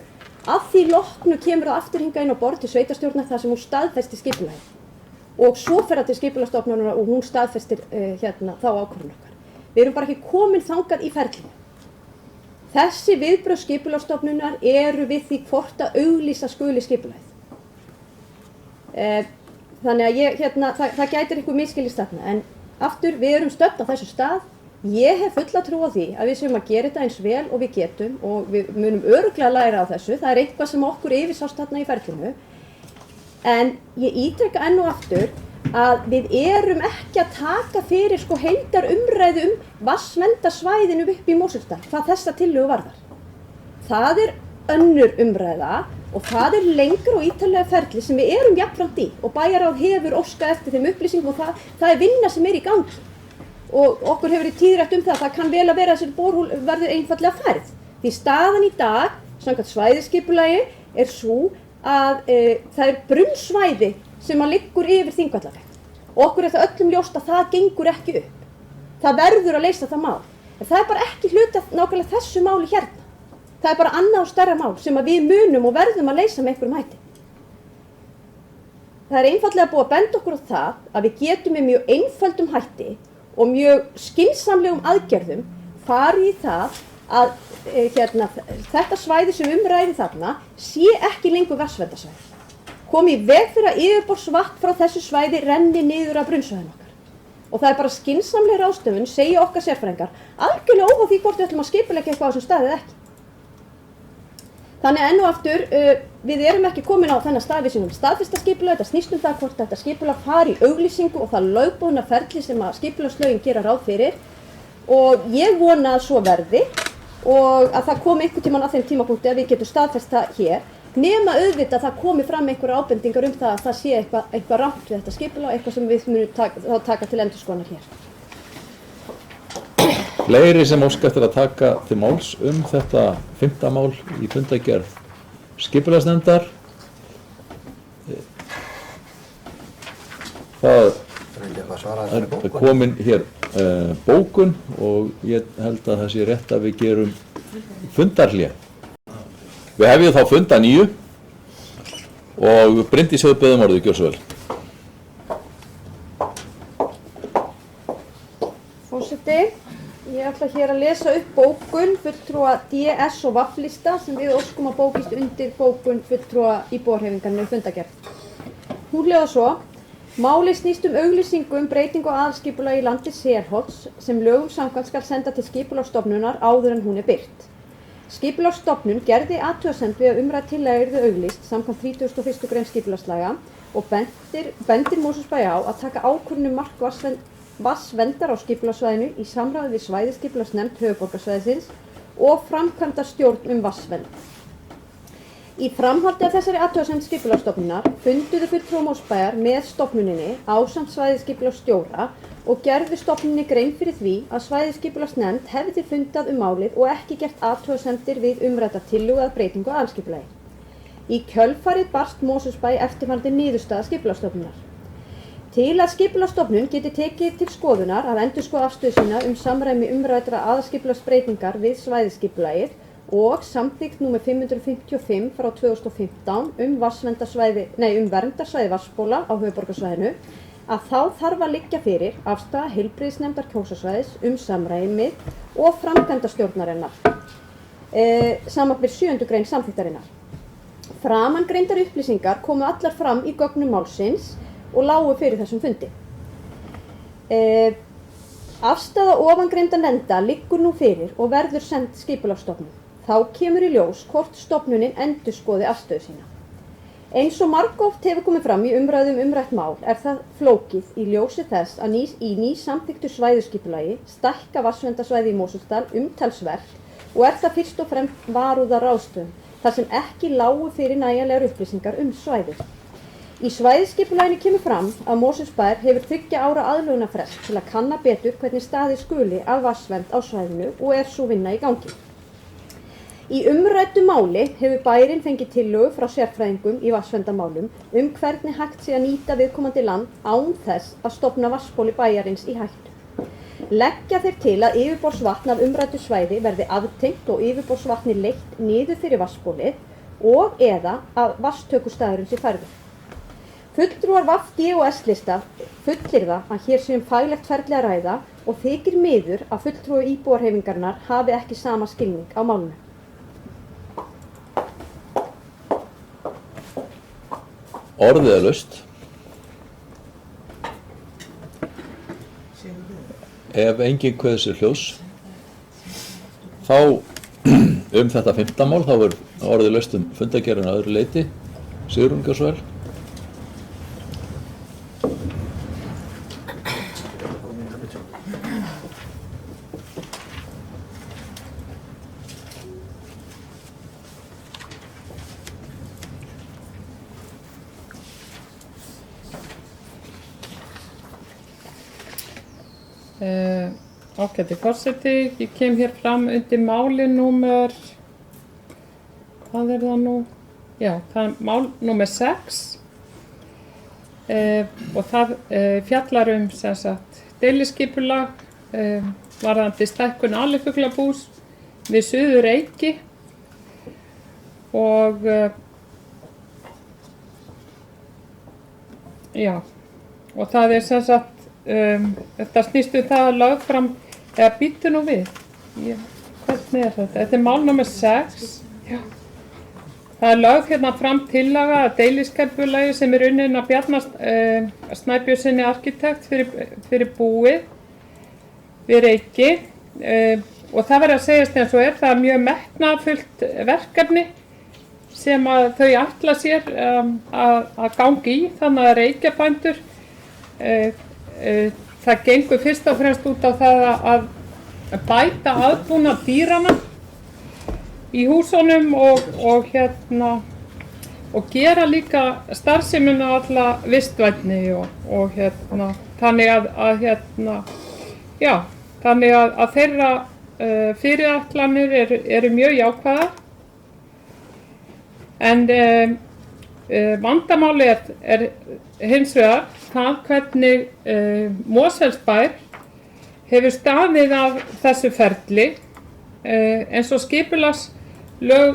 að því loknu kemur það aftur hingað inn á borð til sveitarstjórnar þar sem hún staðfesti skipulagið. og svo fer það til Skipulagsstofnunar og hún staðfestir þá ákvörðun okkar. Við erum bara ekki komin þangað í ferlinu. Þessi viðbrögð Skipulagsstofnunar eru við því hvort að auglýsa skuli skipulagið. Þannig að það gætir einhver misskilist þarna, en aftur við erum stödd á þessu stað. Ég hef fulla trú á því að við séum að gera þetta eins vel og við getum og við munum örugglega læra á þessu. Það er eitthvað sem okkur yfirsást þarna í ferlinu. En ég ítreka enn og aftur að við erum ekki að taka fyrir heildarumræðu vatnsverndarsvæðinu upp í Mosfellsdal hvað þessa tillögu varðar. Það er önnur umræða og það er lengra og ítarlega ferli sem við erum jafnframt í og bæjarráð hefur óskað eftir þeim upplýsingum og það er vinna sem er í gangi. Og okkur hefur verið tíðrætt það að það kann vel að vera að þessi borhól verður einfaldlega færð. Því staðan í dag, samkvæmt svæðisskipulagi, er sú að það er brunnsvæði sem liggur yfir Þingvallaveg. Og okkur er það öllum ljóst að það gengur ekki upp. Það verður að leysa það mál. En það er bara ekki hluti af nákvæmlega þessu máli hérna. Það er bara annað og stærra mál sem að við munum og verðum að leysa með einhverjum hætti. Það er einfaldlega búið að benda okkur á það að við getum með mjög einföldum hætti og mjög skynsamlegum aðgerðum farið í það að þetta svæði sem ræðir þarna sé ekki lengur vatnsverndarsvæði. Komi í veg fyrir að yfirborðsvatn frá þessu svæði renni niður af brunnsvæðinu okkar. Og það er bara skynsamleg ráðstöfun, segja okkar sérfræðingar, algjörlega óháð því hvort við ætlum að skipuleggja eitthvað á þessum staði eða ekki. Þannig enn og aftur, við erum ekki komin á þennan stað við sem staðfesta skipulag, þetta snýst það hvort þetta skipulag fari í auglýsingu og það lögbundna ferli sem að skipulagslögin gera ráð fyrir og ég vona að svo verði og að það komi einhvern tímann að þeim tímapunkti að við getum staðfest það hér, nema auðvitað að það komi fram einhverja ábendingar það að það sé eitthvað rangt við þetta skipulag, eitthvað sem við munum taka til endurskoðunar hér. Fleiri sem óska eftir að taka til máls þetta 5. mál í fundargerð skipulagsnefndar. Það er komin hér bókun og ég held að það sé rétt að við gerum fundarhlé. Við hefjum þá fund að 9 og Bryndís hefur beðið orðið, gjörðu svo vel. Forseti, ég ætla hér að lesa upp bókun fulltrúa DS og VAF-lista sem við óskum að bókist undir bókun fulltrúa íbúahreyfingarinnar í fundargerð. Hún hljóðar svo: Málið snýst auglýsingu breytingu á aðalskipulagi landi Selholts sem lögum samkvæmt skal senda til Skipulagsstofnunar áður en hún er birt. Skipulagsstofnun gerði athugasemd við að umrædd tillaga yrði auglýst samkvæmt 31. grein skipulagslaga og bendir Mosfellsbæ á að taka ákvörðun mark vatnsverndar á skipulagssvæðinu í samráði við svæðisskipulagsnefnd höfuðborgarsvæðisins og framkvæmdastjórn vatnsvernd. Í framhaldi af þessari athugasemd Skipulagsstofnunar funduðu fulltrúar Mosfellsbæjar með stofnuninni ásamt svæðisskipulagsstjóra og gerðu stofnuninni grein fyrir því að svæðisskipulagsnefnd hefði fundað málið og ekki gert athugasemdir við umrædda tillögu að breytingu á aðalskipulagi. Í kjölfarið barst Mosfellsbæ eftirfarandi niðurstaða Skipulagsstofnunar. Til að Skipulagsstofnun geti tekið til skoðunar að endurskoða afstöðu sína samræmi umræddra aðalskipulagsbreytingar við svæðisskipulagið og samþykkt nr. 555 frá 2015 verndarsvæði vatnsbóla á höfuðborgarsvæðinu, að þá þarf að liggja fyrir afstaða heilbrigðisnefndar Kjósarsvæðis samræmið og framkvæmdastjórnarinnar, samanber 7. grein samþykktarinnar. Framangreindar upplýsingar komu allar fram í gögnum málsins og lágu fyrir þessum fundi. Afstaða ofangreindra nefnda liggur nú fyrir og verður send Skipulagsstofnun. Þá kemur í ljós hvort stofnunin endurskoði afstöðu sína. Eins og margoft hefur komið fram í umræðum umrætt mál er það flókið í ljósi þess að í nýsamþykktu svæðisskipulagi stækka vatnsverndarsvæði í Mosfellsdal umtalsvert og er það fyrst og fremst varúðarráðstöfun þar sem ekki lágu fyrir nægjanlegar upplýsingar svæðið. Í svæðisskipulaginu kemur fram að Mosfellsbær hefur 3 ára aðlögunarfrest til að kanna betur hvernig staðið skuli að vatnsvernd á svæðinu og er sú vinna í gangi. Í umræddu máli hefur bærinn fengið tillögu frá sérfræðingum í vatnsverndarmálum hvernig hægt sé að nýta viðkomandi land án þess að stofna vatnsbóli bæjarins í hættu. Leggja þeir til að yfirborðsvatn af umræddu svæði verði aftengt og yfirborðsvatni leitt niður fyrir vatnsbólið og eða að vatnstökustaðurinn sé færður. Fulltrúar VG og S-lista fullyrða að hér sé faglegt ferli að ræða og þykir miður að fulltrúi íbúahreyfingarinnar hafi ekki sama skilning á málinu. Orðið er laust. Ef enginn kveður sér hljóðs, þá þetta 5. mál, þá er orðið laust fundargerðin að öðru leyti. Sigrún, gjörðu svo vel. Ágæti forseti, ég kem hér fram undir máli númer, hvað er það nú? Já, það er mál númer 6 og það fjallar sem sagt deiliskipulag varðandi stækkun alifuglabús við Suður-Eyki og já, og það er sem sagt þetta snýst það að lög fram eða býttu nú við hvernig er þetta? Þetta er mál númer 6 já. Það er lög hérna fram tillaga að deiliskipulagi sem er unnin að Bjarna Snæbjörnssyni arkitekt fyrir búið við Eyki og það verður að segjast eins og það er mjög metnaðarfullt verkefni sem að þau ætla sér að ganga í þannig að reykjabændur það gengur fyrst og fremst út á það að bæta aðbúnað dýranna í húsunum og gera líka starfsemina alla vistvænni og þannig þannig að þeirra fyrirætlanir eru mjög jákvæðar en vandamáli er hins vegar það hvernig Mosfellsbær hefur staðið af þessu ferli eins og skipulagslög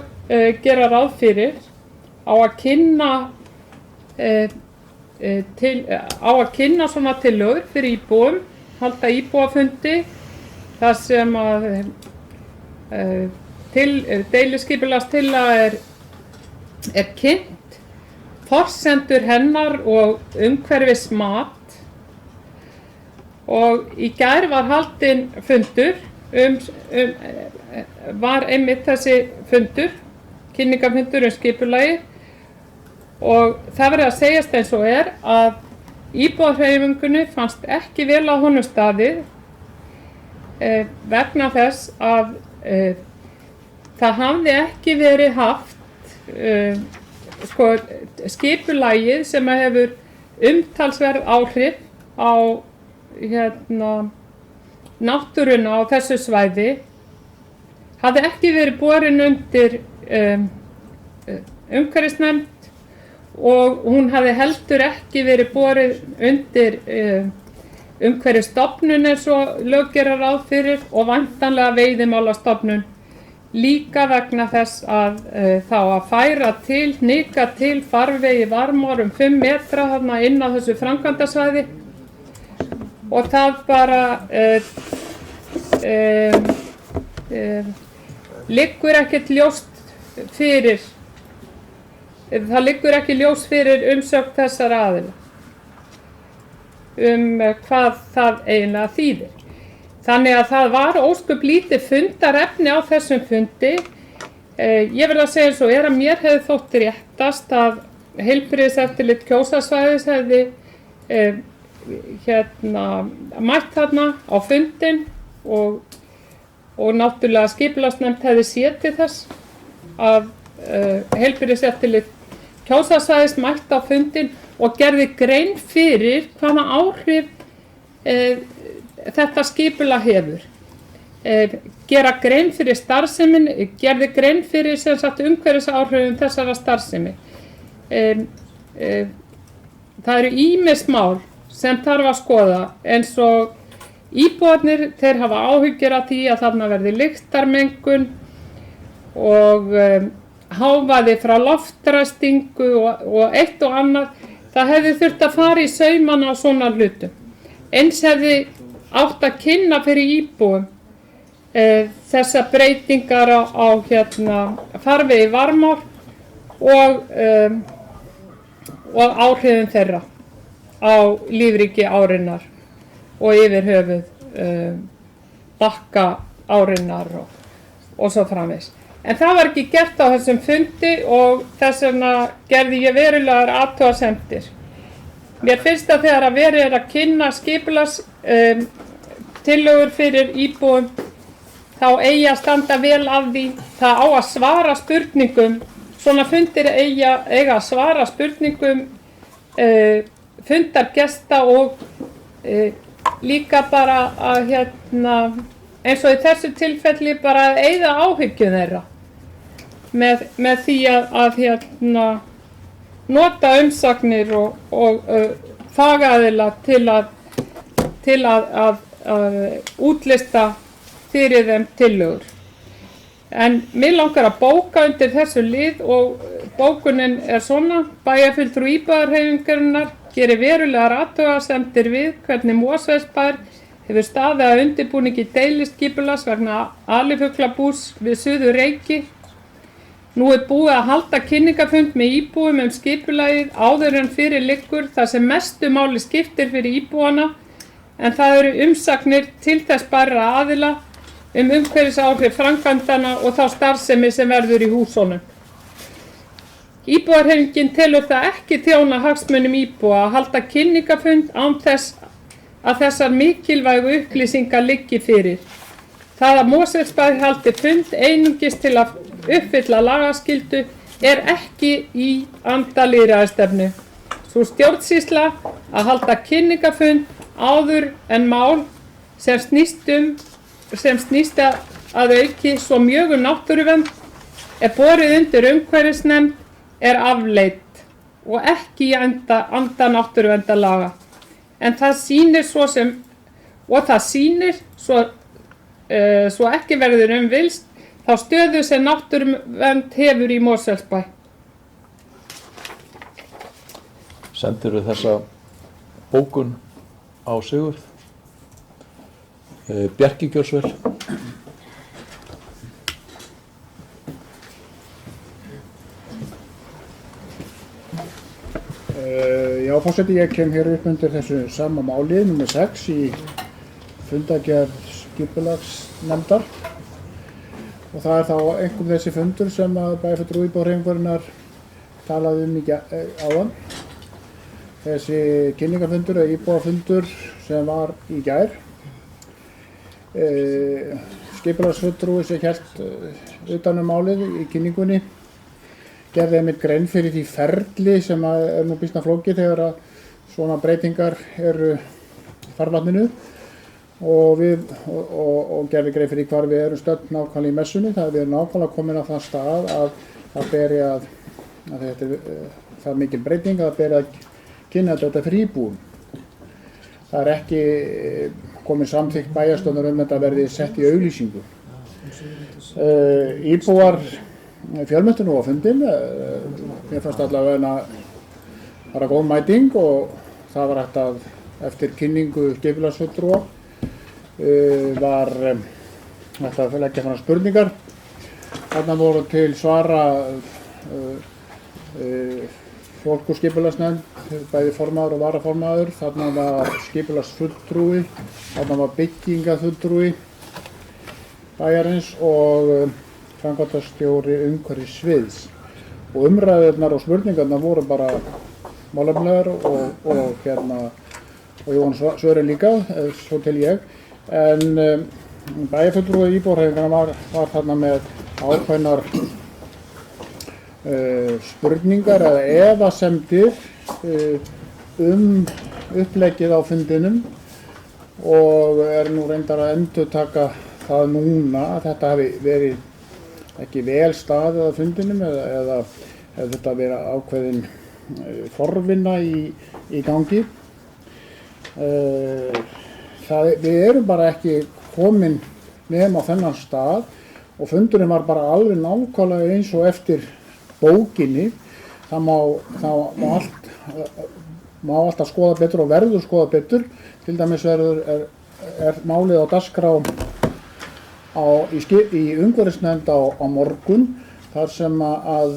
gera ráð fyrir á að kynna svona tillögur fyrir íbúum, halda íbúafundi þar sem að deiliskipulagstillaga er kynnt forsendur hennar og umhverfismat og í gær var haldinn fundur var einmitt þessi fundur, kynningarfundur skipulagið og það verður að segjast eins og að íbúahreyfingunni fannst ekki vel á honum staðið vegna þess að það hafði ekki verið haft skipulagið sem hefur umtalsverð áhrif á náttúruna á þessu svæði hafði ekki verið borin undir umhverfisnefnd og hún hafði heldur ekki verið borin undir umhverfisstofnun eins og lög gera ráð fyrir og væntanlega veiðimálastofnun líka vegna þess að þá að færa til, hnika til farvegi varmar 5 metra þarna inn á þessu framkvæmdasvæði og það bara liggur ekkert ljóst fyrir það liggur ekki ljós fyrir umsögn þessara aðila hvað það eiginlega þýðir. Þannig að það var ósköp lítið fundarefni á þessum fundi. Ég verð að segja eins og að mér hefði þótt réttast að heilbrigðiseftirlit Kjósarsvæðis hefði mætt þarna á fundinn og náttúrulega skipulagsnefnd hefði séð til þess að heilbrigðiseftirlit Kjósarsvæðis mætt á fundinn og gerði grein fyrir hvaða áhrif þetta skipulag hefur. Gera grein fyrir starfsemin, gerði grein fyrir umhverfisáhrifum þessara starfsemi. Það eru ýmis mál sem þarf að skoða eins og íbúarnir, þeir hafa áhyggjur af því að þarna verði lyktarmengun og hávaði frá loftræstingu og eitt og annað. Það hefði þurft að fara í saumana á svona hlutum. Eins hefði átt að kynna fyrir íbúum þessar breytingar á farvegi Varmár og áhrifin þeirra á lífríki árinnar og yfir höfuð bakka árinnar og svo framvegis. En það var ekki gert á þessum fundi og þess vegna gerði ég verulegar athugasemdir. Mér finnst að þegar að verið er að kynna skipulags tillögur fyrir íbúum þá eigi að standa vel af því, það á að svara spurningum, svona fundir eiga að svara spurningum fundargesta og líka bara að eins og í þessu tilfelli bara að eyða áhyggjum þeirra með því að nota umsagnir og fagaðila til að útlista fyrir þeim tillögur. En mig langar að bóka undir þessu lið og bókunin er svona: Bæjarfulltrúi íbúðarhreyfingarinnar gerir verulegar athugasemdir við hvernig Mosfellsbær hefur staðið að undirbúningi deiliskipulags vegna alifuglabús við Suður Reyki. Nú er búið að halda kynningafund með íbúum skipulagið áður en fyrir liggur þar sem mestu máli skiptir fyrir íbúana, en það eru umsagnir til þess bærra aðila umhverfisáhrif framkvæmdana og þá starfsemi sem verður í húsunum. Íbúarhreyfingin telur það ekki þjóna hagsmunum íbúa að halda kynningafund án þess að þessar mikilvægu upplýsingar liggi fyrir. Það að Mosfellsbær haldi fund einungis til að uppfylla lagaskyldu er ekki í anda lýðræðisstefnu. Sú stjórnsýsla að halda kynningafund áður en mál sem snýst að auki svo mjög náttúruvernd er borið undir umhverfisnefnd er afleitt og ekki í anda náttúruverndarlaga. En það sýnir svo ekki verður villst þá stöðu sem náttúruvernd hefur í Mosfellsbæ. Sendirðu þessa bókun á Sigurð? Bjarki Gjörsvel. Já, forseti, ég kem hér upp undir þessu sama máli, nr. 6 í fundargerð skipulagsnefndar og það er þá einkum þessi fundur sem að bæjarfulltrúi íbúðarhreyfingarinnar talaði áðan. Þessi kynningarfundur eða íbúðarfundur sem var í gær. Skipulagsfulltrúi sem hélt utan málið í kynningunni gerði einmitt grein fyrir því ferli sem er nú býsna flókið þegar að svona breytingar eru í farvatninu og gerði grein fyrir hvar við erum stödd nákvæmlega í messunni. Það við erum nákvæmlega komin á þann stað að það beri að þetta það er mikil breyting að það beri að kynna þetta fyrir íbúum. Það er ekki komið samþykkt bæjarstjórnar þetta verði sett í auglýsingu. Íbúar fjölmenntu nú á fundin, mér fannst allavega að vera góð mæting og það var hægt að eftir kynningu skipulagsfulltrúa var hægt að leggja fram spurningar. Þarna voru til svara fólk úr skipulagsnefnd, bæði formaður og varaformaður, þarna var skipulagsfulltrúi, þarna var byggingafulltrúi bæjarins og framkvæmdastjóri umhverfissviðs og umræðurnar og spurningarnar voru bara málefnalegar og Jón svörin líka, svo til ég, en bæjarfulltrúi íbúðarhreyfingarinnar var þarna með ákveðnar spurningar eða efasemdir uppleggið á fundinum og er nú reyndar að endurtaka það núna að þetta hafi verið ekki vel staðið á fundinum eða hefði þetta verið ákveðin forvinna í gangi. Við erum bara ekki komin nema á þennan stað og fundurinn var bara alveg nákvæmlega eins og eftir bókinni það má alltaf skoða betur og verður skoða betur. Til dæmis er málið á dagskrá í umhverfisnefnd á morgun, þar sem að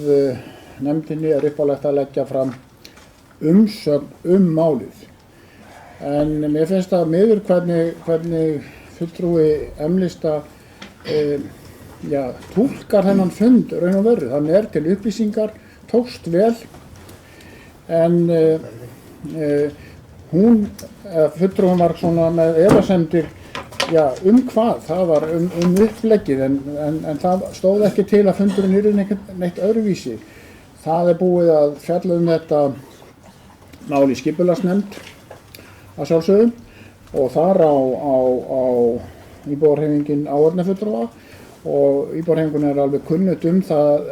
nefndinni er uppálegt að leggja fram umsögn málið. En mér finnst það miður hvernig fulltrúi M-lista túlkar þennan fund raun og veru. Hann er til upplýsingar, tókst vel, en fulltrúin var svona með efasemdir hvað, það var uppleggið, en það stóð ekki til að fundurinn yrði neitt öðruvísi. Það er búið að fjalla þetta mál í skipulagsnefnd að sjálfsögðu, og þar á íbúahreyfingin áheyrnarfulltrúa, og íbúahreyfingunni er alveg kunnugt það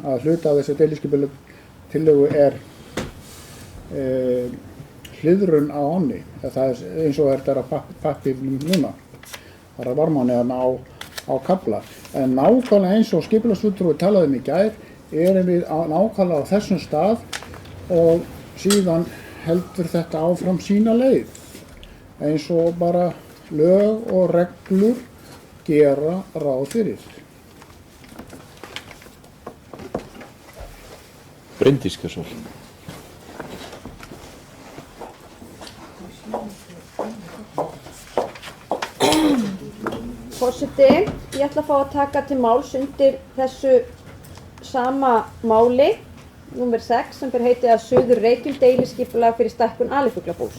að hluta af þessi deiliskipulagstillögu er hliðrun á ánni. Það er eins og þetta er á pappírnum núna. Það er varmann á kafla. En nákvæmlega eins og skipulagsfulltrúi talaði í gær, erum við nákvæmlega á þessum stað, og síðan heldur þetta áfram sína leið. Eins og bara lög og reglur gera ráð fyrir. Bryndís Kjørsól. Forseti, ég ætla að fá að taka til máls undir þessu sama máli, númer 6, sem ber heitið að Suður-Reykjum deiliskipulag fyrir stækkun alifuglabús.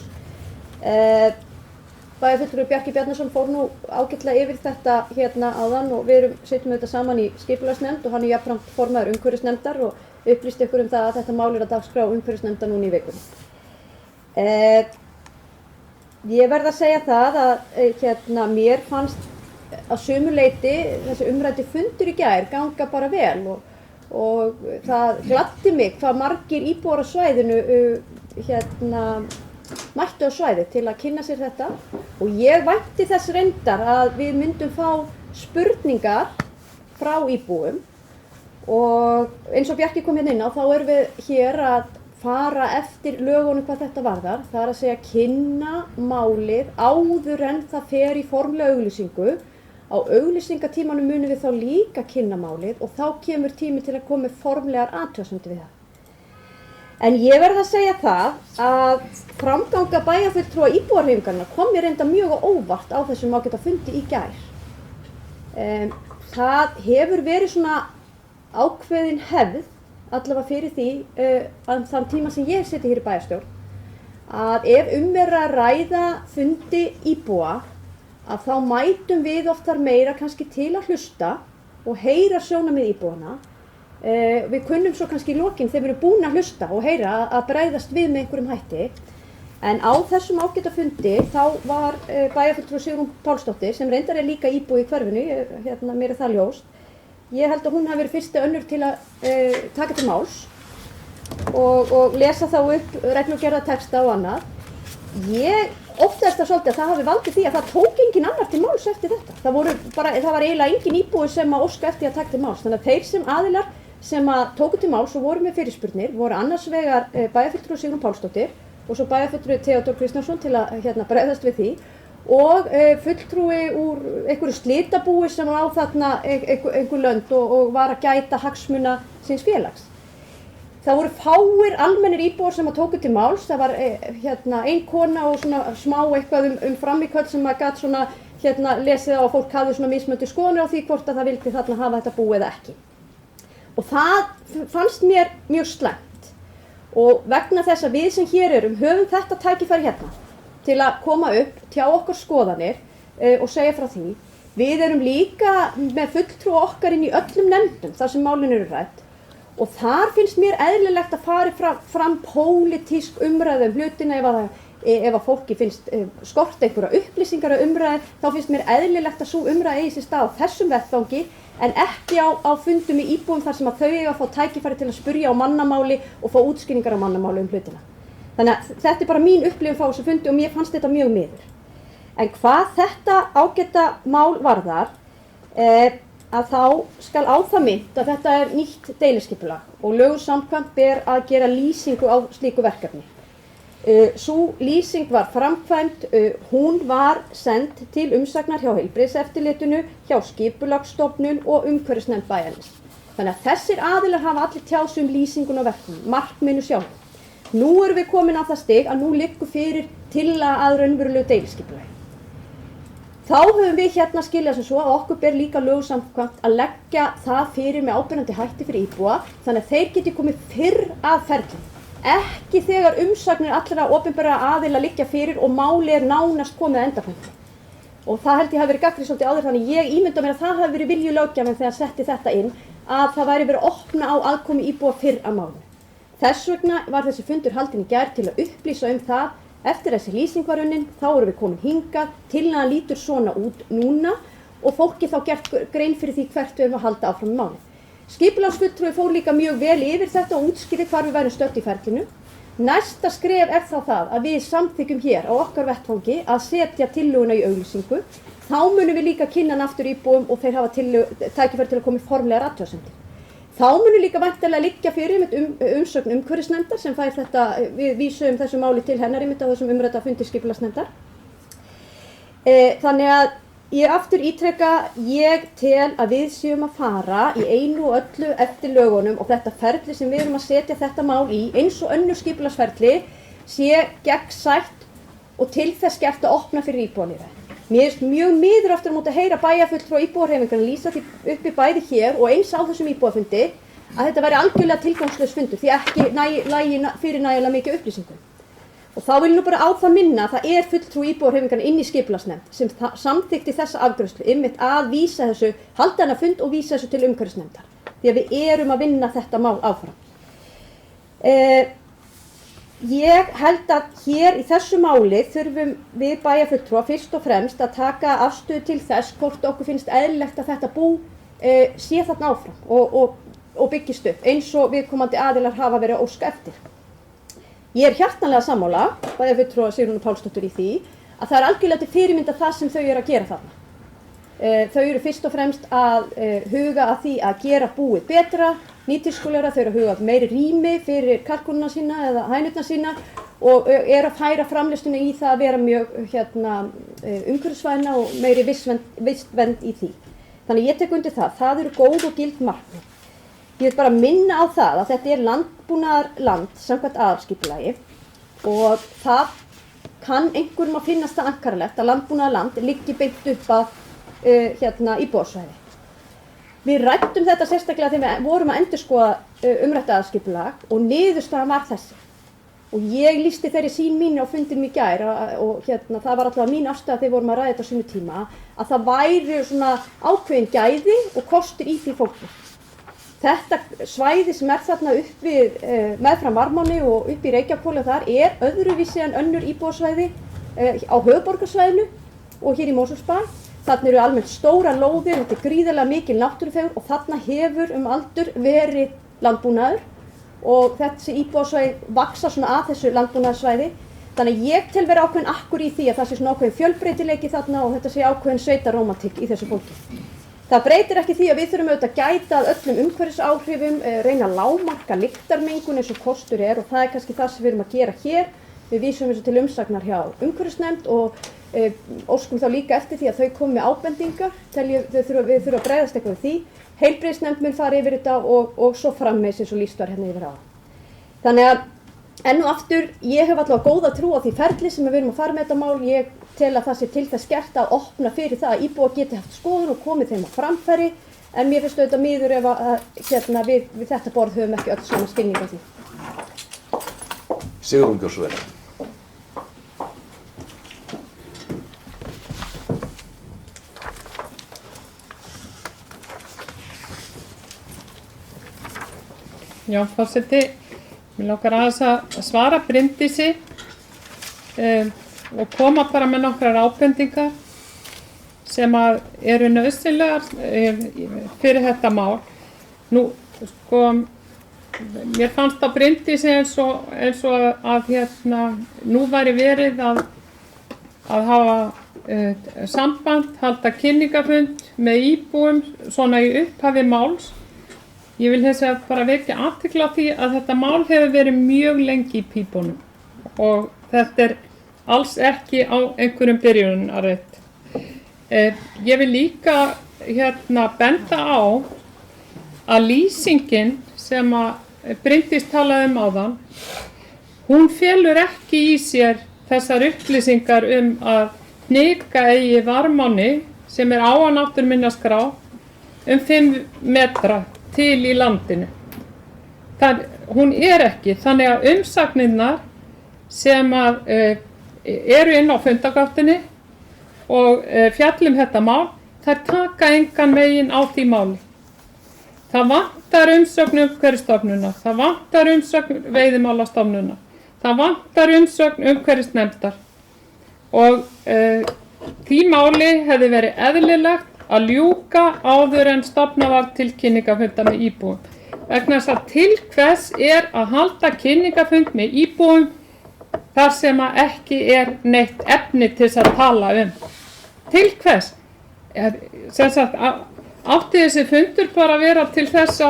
Bæjarfulltrúi Bjarki Bjarnason fór nú ágætlega yfir þetta hérna áðan, og við sitjum þetta saman í skipulagsnefnd, og hann er jafnframt formaður umhverfisnefndar og upplýsti ykkur það að þetta mál er að dagskrá umhverfisnefndar núna í vikunni. Ég verð að segja það að mér fannst að sumu leyti þessi umræddi fundur í gær ganga bara vel, og það gladdi mig hvað margir íbúar á svæðinu mættu á svæði til að kynna sér þetta, og ég vænti þess reyndar að við myndum fá spurningar frá íbúum, og eins og Bjarki kom hérna inn á, þá erum við hér að fara eftir lögunum hvað þetta varðar. Það er að segja kynna málið áður en það fer í formlega auglýsingu. Á auglýsingatímanum munum við þá líka kynna málið, og þá kemur tími til að koma með formlegar athugasemdir við það. En ég verð að segja það að framganga bæjarfulltrúa íbúahreyfingarinnar kom mér reynda mjög á óvart á þessum ágæta fundi í gær. Það hefur verið svona ákveðin hefð, allavega fyrir því þann tíma sem ég seti hér í bæjarstjórn, að ef er að ræða fundi íbúa, að þá mætum við oftar meira kannski til að hlusta og heyra sjónarmið íbúana. Við kunnum svo kannski í lokin þegar við erum búin að hlusta og heyra að bregðast við með einhverjum hætti. En á þessum ágæta fundi þá var bæjarfulltrúi Sigrún Pálsdóttir, sem reyndar er líka íbúi í hverfinu, mér er það ljóst. Ég held að hún hafi verið fyrsti önnur til að taka til máls og lesa þá upp reglugerða texta og annað. Ég óttast það svolítið að það hafi valdið því að það tók engin annar til máls eftir þetta. Það var eiginlega engin íbúi sem að óska eftir að taka til máls. Þannig að þeir sem aðilar sem að tóku til máls og voru með fyrirspurnir voru annars vegar bæjarfulltrúi Sigrún Pálsdóttir og svo bæjarfulltrúi Theodór Kristjánsson til að bregðast við því, og fulltrúi úr einhverju slitabúi sem á þarna einhver lönd og var að gæta hagsmuna síns félags. Það voru fáir almennir íbúar sem að tóku til máls. Það var ein kona og svona smá eitthvað framíköll sem að gat svona lesið á að fólk hafði svona mismunandi skoðanir á því hvort að það vildi þarna hafa þetta búið eða ekki. Og það fannst mér mjög slæmt, og vegna þess að við sem hér erum höfum þetta tækifæri hérna til að koma upp, tjá okkar skoðanir og segja frá því. Við erum líka með fulltrúa okkar inn í öllum nefndum þar sem málin eru rædd, og þar finnst mér eðlilegt að fara fram pólitísk umræða hlutina. Ef að fólki finnst skort einhverja upplýsingar á umræðu, þá finnst mér eðlilegt að sú umræða eigi sér stað á þessum vettvangi, en ekki á fundum í íbúum þar sem að þau eiga að fá tækifæri til að spurja á mannamáli og fá útskýringar á mannamáli hlutina. Þannig að þetta er bara mín upplifun frá þessu fundi og mér fannst þetta mjög miður. En hvað þetta ágæta mál varðar, að þá skal á það minnt að þetta er nýtt deiliskipulag og lögum samkvæmt ber að gera lýsingu á slíku verkefni. Sú lýsing var framkvæmd, hún var send til umsagnar hjá Heilbrigðiseftirlitinu, hjá Skipulagsstofnun og umhverfisnefnd bæjarins. Þannig að þessir aðilar hafa allir tjáð sig lýsingun á verkefnum, markmiðinu sjálf. Nú erum við komin á það stig að nú liggur fyrir tillaga að raunverulegu deiliskipulagi. Þá höfum við hérna skiljað sem svo að okkur ber líka lögum samkvæmt að leggja það fyrir með ábyrgandi hætti fyrir íbúa, þannig að þeir geti komið fyrr að ferlinu. Ekki þegar umsagnir allra opinberra aðila liggja fyrir og máli er nánast komið að endapunkti. Og það held ég hafi verið gagnrýnt svolítið áður, þannig ég ímynda mér að það hafi verið vilji löggjafinn þegar setti þetta inn, að það væri verið að opna á aðkomu íbúa fyrr að málinu. Þess vegna var þessi fundur haldinn í gær til að upplýsa það. Eftir þessi lýsing var unnin, þá erum við komin hingað, tillagan lítur svona út núna og fólki þá gert grein fyrir því hvert við erum að halda áfram með málið. Skipulagsfulltrúi fór líka mjög vel yfir þetta og útskýrði hvar við værum stödd í ferlinu. Næsta skref er þá það að við samþykjum hér á okkar vettvangi að setja tillöguna í auglýsingu. Þá munum við líka kynna hann aftur íbúum og þeir hafa tækifæri til að koma í formlegar athugasemdir. Þá munum líka væntanlega liggja fyrir umsögn umhverfisnefndar sem fær þetta, við vísum þessu máli til hennar á þessum umrædda fundi skipulagsnefndar. Þannig að ég aftur ítreka, ég tel að við séum að fara í einu og öllu eftir lögunum og þetta ferli sem við erum að setja þetta mál í, eins og önnur skipulagsferli, sé gegnsætt og til þess gert að opna fyrir íbúalýðræði. Mér finnst mjög miður aftur á móti að heyra bæjarfulltrúa íbúahreyfingarinnar lýsa því uppi bæði hér og eins á þessum íbúafundi að þetta væri algjörlega tilgangslaus fundur því ekki lægi fyrir nægilega mikið upplýsingum. Og þá vil nú bara á það minna að það er fulltrúi íbúahreyfingarinnar inn í skipulagsnefnd sem samþykkti þessa afgreiðslu einmitt að vísa þessu, halda hana fund og vísa þessu til umhverfisnefndar. Því að við erum að vinna þetta mál áfram. Ég held að hér í þessu máli þurfum við bæjarfulltrúa fyrst og fremst að taka afstöðu til þess hvort okkur finnst eðlilegt að þetta bú sé þarna áfram og byggist upp eins og viðkomandi aðilar hafa verið að óska eftir. Ég er hjartanlega sammála, bæjarfulltrúa Sigrúnu Pálsdóttur í því, að það er algjörlega til fyrirmynda það sem þau eru að gera þarna. Þau eru fyrst og fremst að huga að því að gera búið betra, nýtískulegra, þau eru að huga meiri rými fyrir kalkunna sína eða hænurna sína og eru að færa framleiðsluna í það að vera mjög umhverfisvæna og meiri vistvernd í því. Þannig ég tek undir það, það eru góð og gild markmið. Ég vil bara minna á það að þetta er landbúnaðarland samkvæmt aðalskipulagi og það kann einhverjum að finnast það ankaralegt að landbúnaðarland liggi beint upp að íbúðarsvæði. Við ræddum þetta sérstaklega þegar við vorum að endurskoða umrætt aðalskipulag og niðurstaðan var þessi. Og ég lýsti þeirri sín mín á fundinum í gær og það var alltaf mín afstaða þegar við vorum að ræða þetta á sínu tíma að það væri svona ákveðin gæði og kostur í því fólki. Þetta svæði sem er þarna upp við meðfram Varmáni og upp í Reykjahvoli þar er öðruvísi en önnur íbúðarsvæði á höfuðborgarsvæðinu og hér í Mosfellsbæ. Þarna eru almennt stóra lóðir, þetta er gríðarlega mikil náttúrufegurð og þarna hefur aldur verið landbúnaður og þessi íbúðarsvæði vaxa svona að þessu landbúnaðarsvæði. Þannig ég tel vera ákveðin akkur í því að það sé svona ákveðin fjölbreytileiki þarna og þetta sé ákveðin sveitarómantík í þessu fólki. Það breytir ekki því að við þurfum auðvitað að gæta að öllum umhverfisáhrifum, reyna að lágmarka lyktarmengun eins og kostur er og það er kannski það sem við erum að gera hér. Við vísum þessu til umsagnar hjá umhverfisnefnd og óskum þá líka eftir því að þau komi með ábendingar, við þurfum að bregðast eitthvað við því. Heilbrigðisnefnd mun fara yfir þetta og svo frammeins eins og lýst var hérna yfir á. Þannig að enn og aftur, ég hef allavega góða trú á því ferli sem við erum að fara með þetta mál. Ég tel að það sé til þess gert að opna fyrir það að íbúar geti haft skoðun og komið þeim á framfæri, en mér finnst auðvitað miður ef að við þetta borð höfum ekki öll svona skilning á því. Sigrún Björnsdóttir. Já, forseti, mér langar aðeins að svara Bryndísi og koma bara með nokkrar ábendingar sem eru nauðsynlegar fyrir þetta mál. Nú, sko, mér fannst á Bryndísi eins og að nú væri verið að hafa samband, halda kynningafund með íbúum svona í upphafi máls. Ég vil þess að bara vekja athygli á því að þetta mál hefur verið mjög lengi í pípunum og þetta er alls ekki á einhverjum byrjunarreit. Ég vil líka benda á að lýsingin sem að Bryndís talaði áðan, hún felur ekki í sér þessar upplýsingar að hnika eigi Varmáni sem er á að náttúruminjaskrá 5 metra til í landinu. Hún er ekki, þannig að umsagnirnar sem að eru inn á fundagáttinni og fjallum þetta mál, þær taka engan veginn á því máli. Það vantar umsögn umhverfisstofnunar, það vantar umsögn veiðimálastofnunar, það vantar umsögn umhverfisnefndar og því máli hefði verið eðlilegt að ljúka áður en stofnað var tilkynningafunda með íbúum. Vegna þess að til hvers að halda kynningafund með íbúum þar sem að ekki neitt efni til þess að tala Til hvers? Sem sagt, átti þessi fundur bara að vera til þess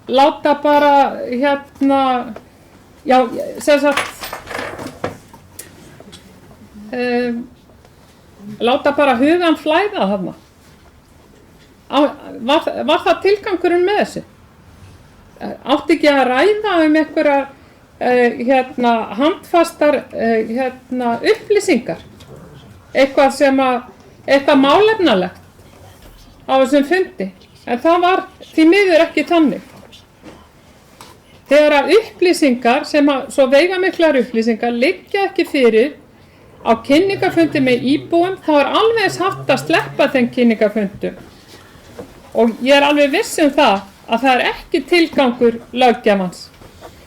láta bara sem sagt láta bara hugan flæða þarna. Var það tilgangurinn með þessu? Átti ekki að ræða einhverjar handfastar upplýsingar? Eitthvað málefnalegt á þessum fundi? En það var því miður ekki þannig. Þegar að upplýsingar, svo veigamiklar upplýsingar, liggja ekki fyrir á kynningafundi með íbúum, þá er alveg haft að sleppa þeim kynningafundum. Og ég er alveg viss það að það er ekki tilgangur löggjafans.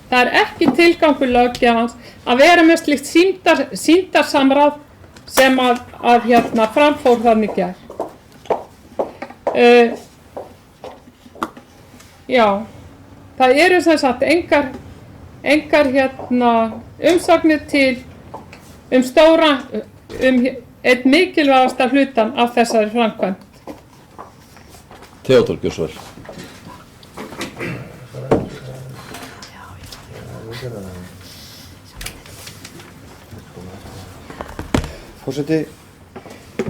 Það er ekki tilgangur löggjafans að vera með slíkt sýndarsamráð sem framfór þannig gær. Það eru sem sagt engar umsagnir til einn mikilvægasta hlutan af þessari framkvæmd. Theodór, gjörðu svo vel. Forseti,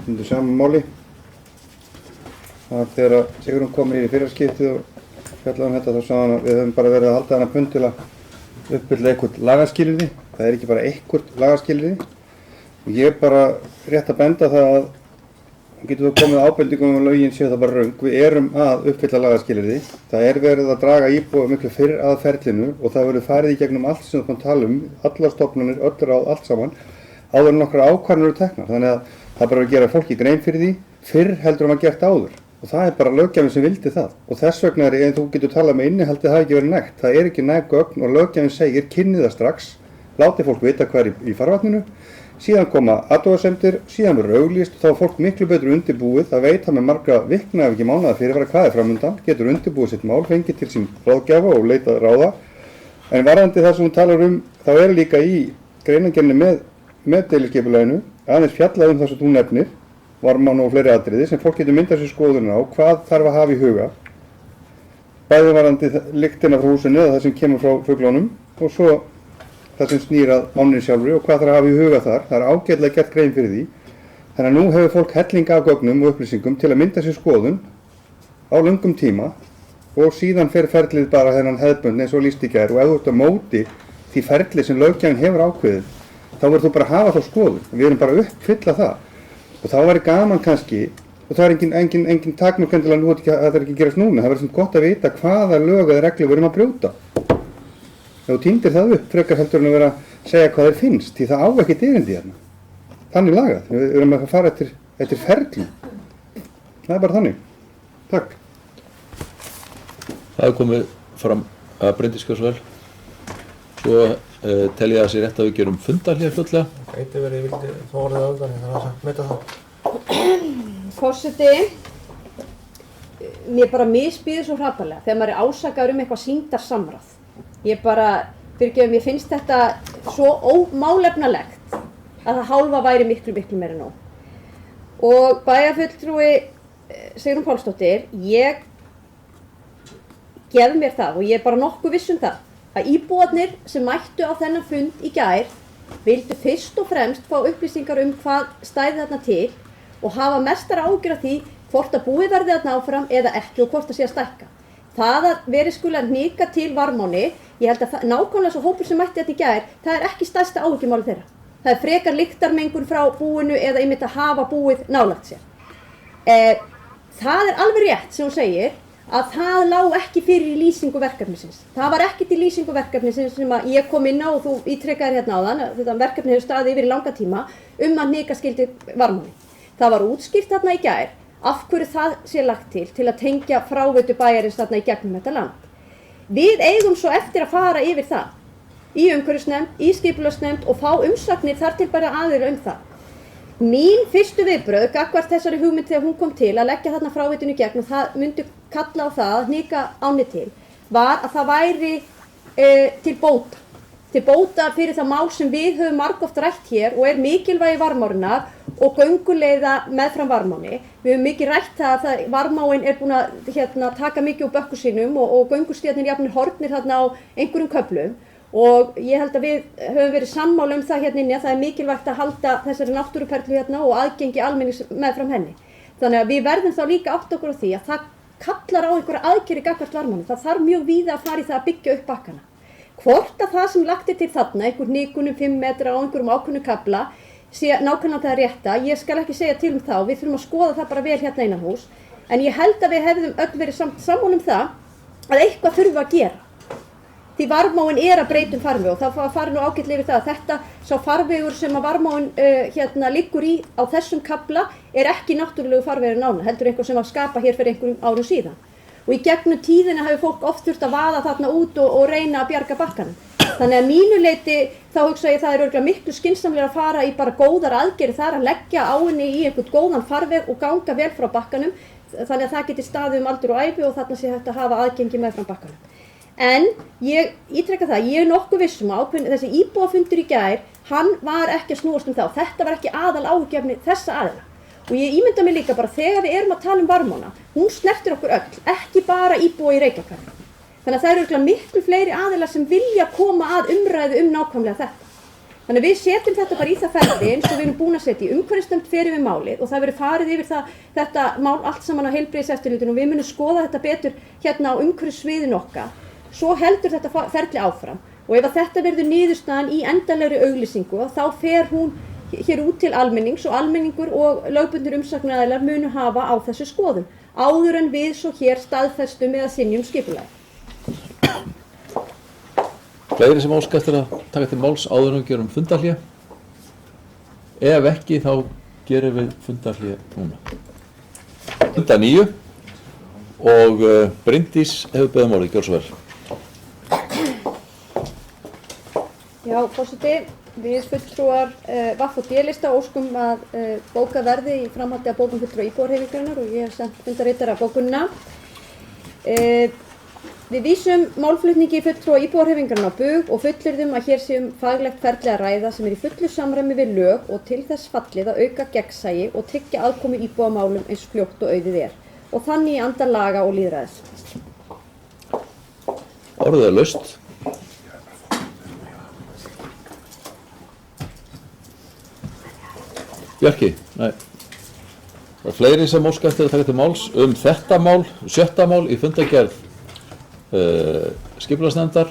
undir sama máli. Þegar Sigrún kom í fyrraskiptið og fjallaði þetta þá sagði hann að við höfum bara verið að halda þennan pund til að uppfylla eitthvað lagaskilyrði. Það er ekki bara eitthvað lagaskilyrði. Og ég er bara rétt að benda það að getur þú komið ábendingum um lögin séu það bara röng. Við erum að uppfylla lagaskilyrði. Það er verið að draga íbúa miklu fyrr að ferlinu og það verður farið í gegnum allt sem þú kom tala allar stofnanir, öll ráð, allt saman, áður en nokkrar ákvarðanir eru teknar. Þannig að það bara að gera fólki grein fyrir því fyrr heldur maður gert áður. Og það er bara löggjafinn sem vildi það. Og þess vegna en þú getur talað með innihaldið það ekki verið nægt. Það er ekki næg gögn og löggjafinn segir kynnið það strax, láti fólk vita hvað í farvatninu, síðan koma athugasemdir, síðan verður auglýst og þá er fólk miklu betur undirbúið, það veit með margra vikna ef ekki mánaða fyrirvara hvað er framundan, getur undirbúið sitt mál, fengið til sín ráðgjafa og leitað ráða. En varðandi það sem hún talar þá er líka í greinargerðinni með deiliskipulaginu aðeins fjallað það sem þú nefnir, Varmán og fleiri atriði sem fólk getur myndað sér skoðun á, hvað þarf að hafa í huga. Bæði varðandi lyktina frá húsinu eða það sem kemur frá fuglunum og svo það sem snýr að ánni sjálfri og hvað þarf að hafa í huga þar. Það er ágætlega gert grein fyrir því. Þannig að nú hefur fólk helling af gögnum og upplýsingum til að mynda sér skoðun á löngum tíma og síðan fer ferlið bara þennan hefðbund eins og lýst í gær og ef þú ert á móti því ferli sem löggjafinn hefur ákveðið þá verður þú bara að hafa þá skoðun. Við erum bara að uppfylla það. Og þá væri gaman kannski, og það er engin takmörk endilega nú að það er ekki að gerast núna, það verður svona gott að vita hvaða lög eða reglur við erum að brjóta. Ef þú týndir það upp, frekar heldur en að vera að segja hvað þér finnst, því það á ekkert erindi hérna. Þannig lagað, við erum að fara eftir ferli. Það er bara þannig. Takk. Það er komið fram að Bryndís gjörðu svo vel. Svo tel ég að það sé rétt að við gerum fundarhlé fljótlega. Gæti verið, ég vildi fá orðið á það, þannig að meta það. Forseti, mér bara misbýður svo hrapalega þegar maður er ásakaður eitthvað sýndarsamráð. Ég bara, fyrirgefum, mér finnst þetta svo ómálefnalegt að það hálfa væri miklu meira nóg. Og bæjarfulltrúi Sigrún Pálsdóttir, ég gef mér það og ég er bara nokkuð viss það að íbúarnir sem mættu á þennan fund í gær vildu fyrst og fremst fá upplýsingar hvað stæði þarna til og hafa mestar áhyggjur af því hvort að búið verði þarna áfram eða ekki og hvort það sé að stækka. Það að verið skuli að hnika til Varmáni, ég held að nákvæmlega svo hópur sem mætti þetta í gær, það er ekki stærsta áhyggjumáli þeirra. Það er frekar lyktarmengun frá búinu eða einmitt að hafa búið nálægt sér. Það er alveg rétt sem hún segir að það lá ekki fyrir í lýsingu verkefnisins. Það var ekkert í lýsingu verkefnisins sem að ég kom inn á og þú ítrekkaðir hérna áðan, þetta verkefni hefur staðið yfir í langa tíma að hnika skyldi Varmáni. Það var útskýrt þarna í gær af hverju það sé lagt til að tengja fráveitu bæjarins þarna í gegnum þetta land. Við eigum svo eftir að fara yfir það í umhverfisnefnd, í skipulagsnefnd og fá umsagnir þar til bara aðila það. Mín fyrstu viðbrögð gagnvart þessari hugmynd þegar hún kom til að leggja þarna fráveitinu í gegn og það myndi kalla á það að hnika ánni til, var að það væri til bóta fyrir það mál sem við höfum margoft rætt hér og er mikilvægi Varmárinnar og gönguleiða meðfram Varmáni. Við höfum mikið rætt það að Varmáin er búin að taka mikið úr bökkum sínum og göngustíðarnir jafnir horfnir þarna á einhverjum köflum og ég held að við höfum verið sammála það hérna inni að það er mikilvægt að halda þessari náttúruperlu hérna og aðgengi almennings meðfram henni. Þannig að við verðum þá líka átt okkur á því að það kallar á einhverja aðgerðir gagnvart Varmáni. Það þarf mjög víða að fara í það að byggja upp bakkana. Hvort að það sem lagt til þarna, einhver hnikunum 5 metra á einhverjum ákveðnum kafla, sé nákvæmlega það rétta, ég skal ekki segja til þá, við þurfum að skoða það bara vel hérna innanhús, en ég held að við hefðum öll verið sammála það að eitthvað þurfum að gera. Því Varmáin er að breyta farveg og það fari nú ágætlega yfir það að þetta sá farvegur sem að Varmáin liggur í á þessum kafla er ekki náttúrulegu farvegur nána, heldur einhver sem var skapa hér fyrir einhverjum árum síðan. Og í gegnum tíðina hefur fólk oft þurft að vaða þarna út og reyna að bjarga bakkanum. Þannig að mínu leyti þá hugsa ég það er örugglega miklu skynsamlega að fara í bara góðar aðgerðir þar að leggja áinni í einhvern góðan farveg og ganga vel frá bakkanum þannig að það geti staðið aldur og ævi og þarna sé hægt að hafa aðgengi meðfram bakkanum. En ég ítrekka það, ég er nokkuð viss að þessi íbúafundur í gær, hann var ekki að snúast það og þetta var ekki aðal áhyggjuefni þessa aðila. Og ég ímynda mig líka bara þegar við erum að tala Varmána, hún snertir okkur öll, ekki bara íbúa í Reykjahverfi. Þannig að það eru örugglega miklu fleiri aðilar sem vilja koma að umræðu nákvæmlega þetta. Þannig að við setjum þetta bara í það ferli eins og við erum búin að setja í umhverfisnefnd fyrir við málið og það verður farið yfir þetta mál allt saman á heilbrigðiseftirlitinu og við munum skoða þetta betur hérna á umhverfissviðinu okkar. Svo heldur þetta ferli áfram og ef þetta verður niðurstaðan í endanlegri auglýsingu þá fer hún hér út til almennings og almenningur og lögbundnir umsagnaraðilar munu hafa á þessu skoðun áður en við svo hér staðfestum eða synjum skipulagi. Fleiri sem óska eftir að taka til máls áður en við gerum fundarhlé? Ef ekki þá gerum við fundarhlé núna. Funda 9 og Bryndís hefur beðið orðið, gjörðu svo vel. Já, forseti, við fulltrúar VAF og D-lista óskum að bóka verði í framhaldi af bókun fulltrúa íbúðarhreyfingarinnar og ég hef sent fundarritara bókunina. Við vísum málflutningi fulltrúa íbúðarhreyfingarinnar á bug og fullyrðum að hér sé faglegt ferli að ræða sem er í fullu samræmi við lög og til þess fallið að auka gegnsæi og tryggja aðkomu íbúðamálum eins fljótt og auðið er og þannig í anda laga og lýðræðis. Orðið er laust. Bjarki, nei. Það er fleiri sem óska eftir að taka til máls þetta mál, 7. mál í fundargerð skipulagsnefndar.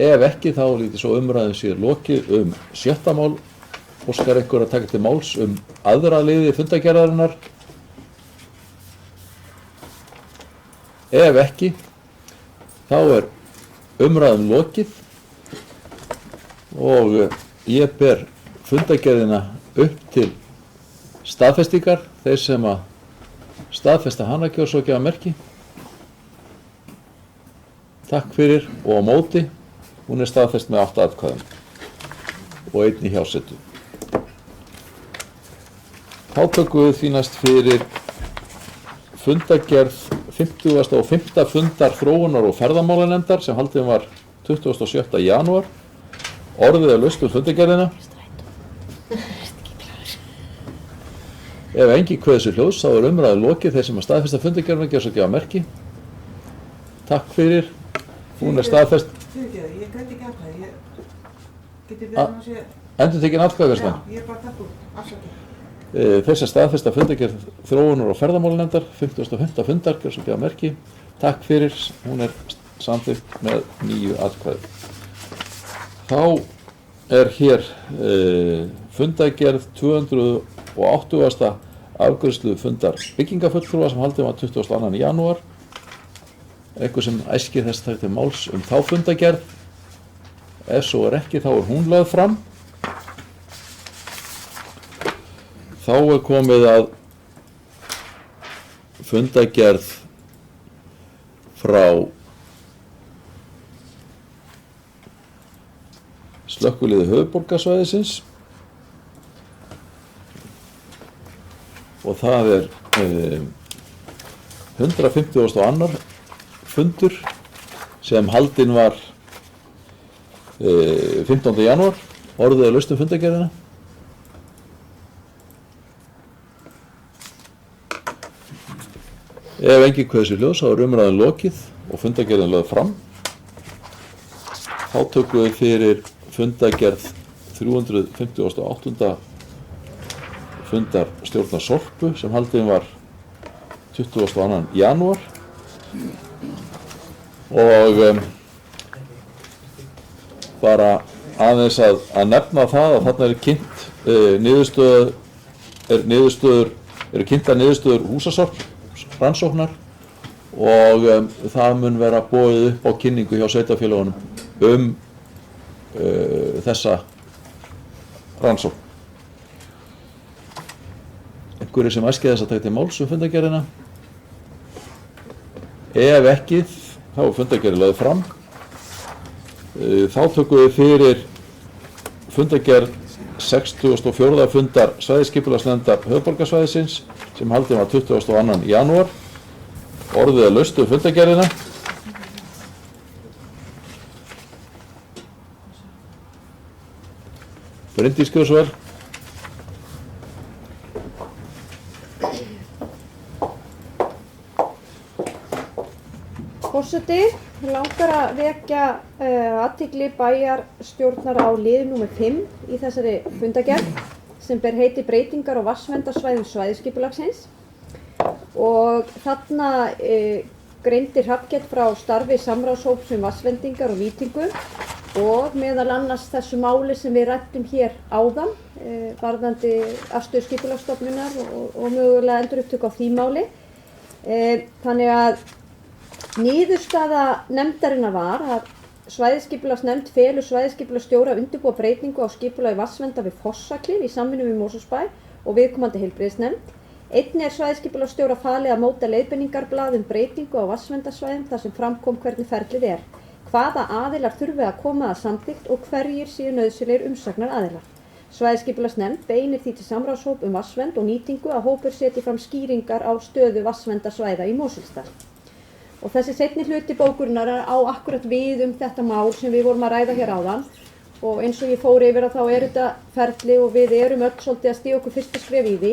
Ef ekki þá lítið svo umræðin sér lokið 7. mál. Óskar einhver að taka til máls aðra liði fundargerðarinnar? Ef ekki, þá er umræðin lokið og ég ber fundargerðina upp til staðfestingar, þeir sem að staðfesta hana ekki og svo gefa merki. Takk fyrir og á móti, hún er staðfest með 8 atkvæðum og 1 í hjásetu. Þá tökum við því næst fyrir fundargerð 50. og 5. fundar þróunar- og ferðamálanefndar sem haldin var 27. janúar. Orðið er laust fundargerðina. Ef enginn kveður sér hljóðs, þá er umræðu lokið. Þeir sem að staðfesta fundargerðina gera svo gefa merki. Takk fyrir. Hún er staðfest. Fyrirgeðu, ég græti ekki atkvæði. Geti beðið að sé... Endurtekin atkvæðagreiðsla. Já, ég er bara takk úr. Afsakið. Þeir sem staðfesta fundargerð þróunar- og ferðamálanefndar 55. fundar gera svo gefa merki. Takk fyrir. Hún er samþykkt með 9 atkvæði. Þá er hér fundargerð 280. afgreiðslu fundar byggingafulltrúa sem haldið var 22. janúar. Eitthvað sem æskir þess að taka til máls þá fundargerð. Ef svo er ekki, þá er hún lögð fram. Þá er komið að fundargerð frá slökkviliði höfuðborgarsvæðisins og það er 152. fundur sem haldinn var 15. janúar. Orðið er laust fundargerðina. Ef enginn kveður sér hljóðs, þá er umræðan lokið og fundargerðin lögð fram. Þá tökum við fyrir fundargerð 358. fundar stjórnar Sorpu sem haldinn var 22. janúar og bara aðeins að nefna það að þarna kynnt eru kynntar niðurstöður húsasorps rannsóknar og það mun vera boðið upp á kynningu hjá sveitarfélögunum þessa rannsókn. Einhverjir sem æskið þess að taka til máls fundargerðina? Ef ekki, þá er fundargerðin lögð fram. Þá tökum við fyrir fundargerð 64. fundar svæðisskipulagsnefndar höfuðborgarsvæðisins sem haldinn var 22. janúar. Orðið er laust fundargerðina. Bryndís Gjósver. Forseti, langar að vekja athygli bæjarstjórnar á lið nr. 5 í þessari fundargerð sem ber heiti breytingar á vatnsverndarsvæðum svæðisskipulagsins og þarna greindi Hrafnkell frá starfi samráðshóps vatnsvendingar og nýtingu og meðal annars þessu máli sem við ræddum hér áðan varðandi afstöðu skipulagsstofnunar og mögulega endurupptöku á því máli. Þannig að niðurstaða nefndarinnar var að svæðisskipulagsnefnd felur svæðisskipulagsstjóra að undirbúa breytingu á skipulagi vatnsverndar við Fossaklif í samvinnu við Mosfellsbæ og viðkomandi heilbrigðisnefnd. Einnig er svæðisskipulagsstjóra falið að móta leiðbeiningarblað breytingu á vatnsverndarsvæðum þar sem framkom hvernig ferlið er, hvaða aðilar þurfi að koma að samþykkt og hverjir séu nauðsynlegir umsagnar aðilar. Svæðisskipulagsnefnd beinir því til samráðshóp vatnsvernd og nýtingu að hópur setji fram skýringar á stöðu vatnsverndarsvæða í Mosfellsdal. Og þessi seinni hluti bókurinnar á akkurat við þetta mál sem við vorum að ræða hér áðan og eins og ég fór yfir að þá er þetta ferli og við erum öll svolítið að stíga okkur fyrsta skref í því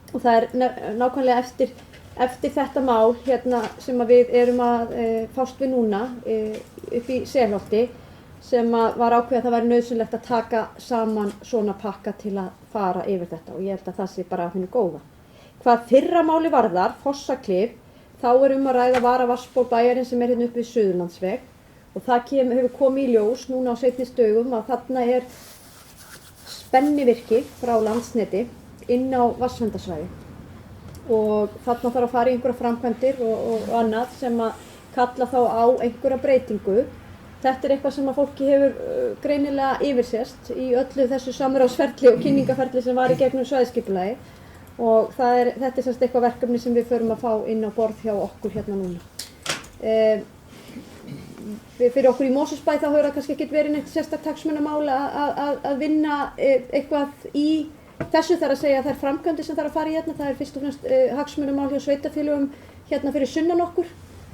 og það er nákvæmlega eftir þetta mál hérna sem að við erum að fást við núna upp í Selholti sem að var ákveðið að það væri nauðsynlegt að taka saman svona pakka til að fara yfir þetta og ég held að það sé bara af hinu góða. Hvað fyrra máli varðar, Fossaklif, þá er að ræða varavatnsból bæjarins sem er hérna upp við Suðurlandsveg og það hefur komið í ljós núna á seinni stöðum að þarna er spennivirki frá Landsneti inn á vatnsverndarsvæði og þarna þarf að fara í einhverja framkvæmdir og annað sem að kalla þá á einhverja breytingu. Þetta er eitthvað sem að fólki hefur greinilega yfirsést í öllu þessu samráðsferli og kynningaferli sem var í gegnum svæðisskipulagi og þetta er semst eitthvað verkefni sem við förum að fá inn á borð hjá okkur hérna núna. Fyrir okkur í Mosfellsbæ þá hefur það kannski ekkert verið neitt sérstakt hagsmunamál að vinna eitthvað í þessu, þar að segja þær framkvæmdir sem þarf að fara í hérna. Það er fyrst og fremst hagsmunamál hjá sveitarfélögum hérna fyrir sunnan okkur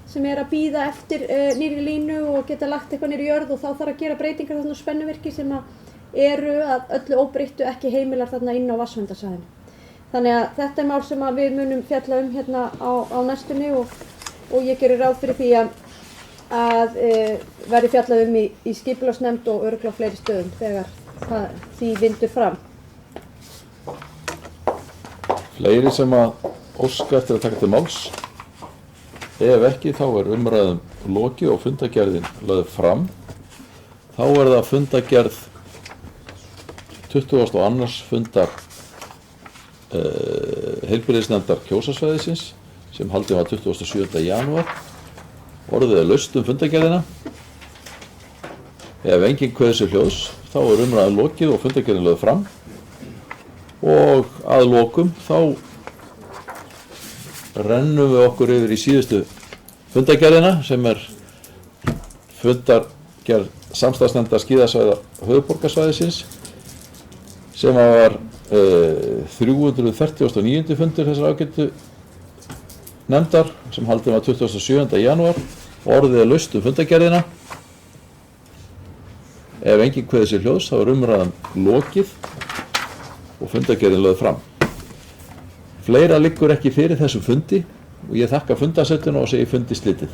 sem að bíða eftir nýrri línu og geta lagt eitthvað niður í jörð og þá þarf að gera breytingar þarna á spennuvirki sem eru að öllu óbreyttu ekki heimilar þarna inn á vatnsverndarsvæðinu. Þannig að þetta mál sem við munum fjalla hérna á næstunni og ég gerir ráð fyrir því að verði fjallað í skipulagsnefnd og örugglega á fleiri stöðum þegar því vindur fram. Fleiri sem að óska eftir að taka til máls? Ef ekki, þá umræðum lokið og fundargerðin lögð fram. Þá það fundargerð 22. fundar heilbrigðisnefndar Kjósarsvæðisins sem haldin var 27. janúar. Orðið laust fundargerðina. Ef enginn kveður sér hljóðs, þá umræðan lokið og fundargerðin lögð fram. Og að lokum þá rennum við okkur yfir í síðustu fundargerðina sem fundargerð samstarfsnefndar skíðasvæða höfuðborgarsvæðisins sem var 349. fundur þessar ágætu nefndar sem haldin var 27. janúar. Orðið laust fundargerðina. Ef enginn kveður sér hljóðs, þá umræðan lokið og fundargerðin lögð fram. Fleira liggur ekki fyrir þessum fundi og ég þakka fundarsetuna og segi fundi slitið.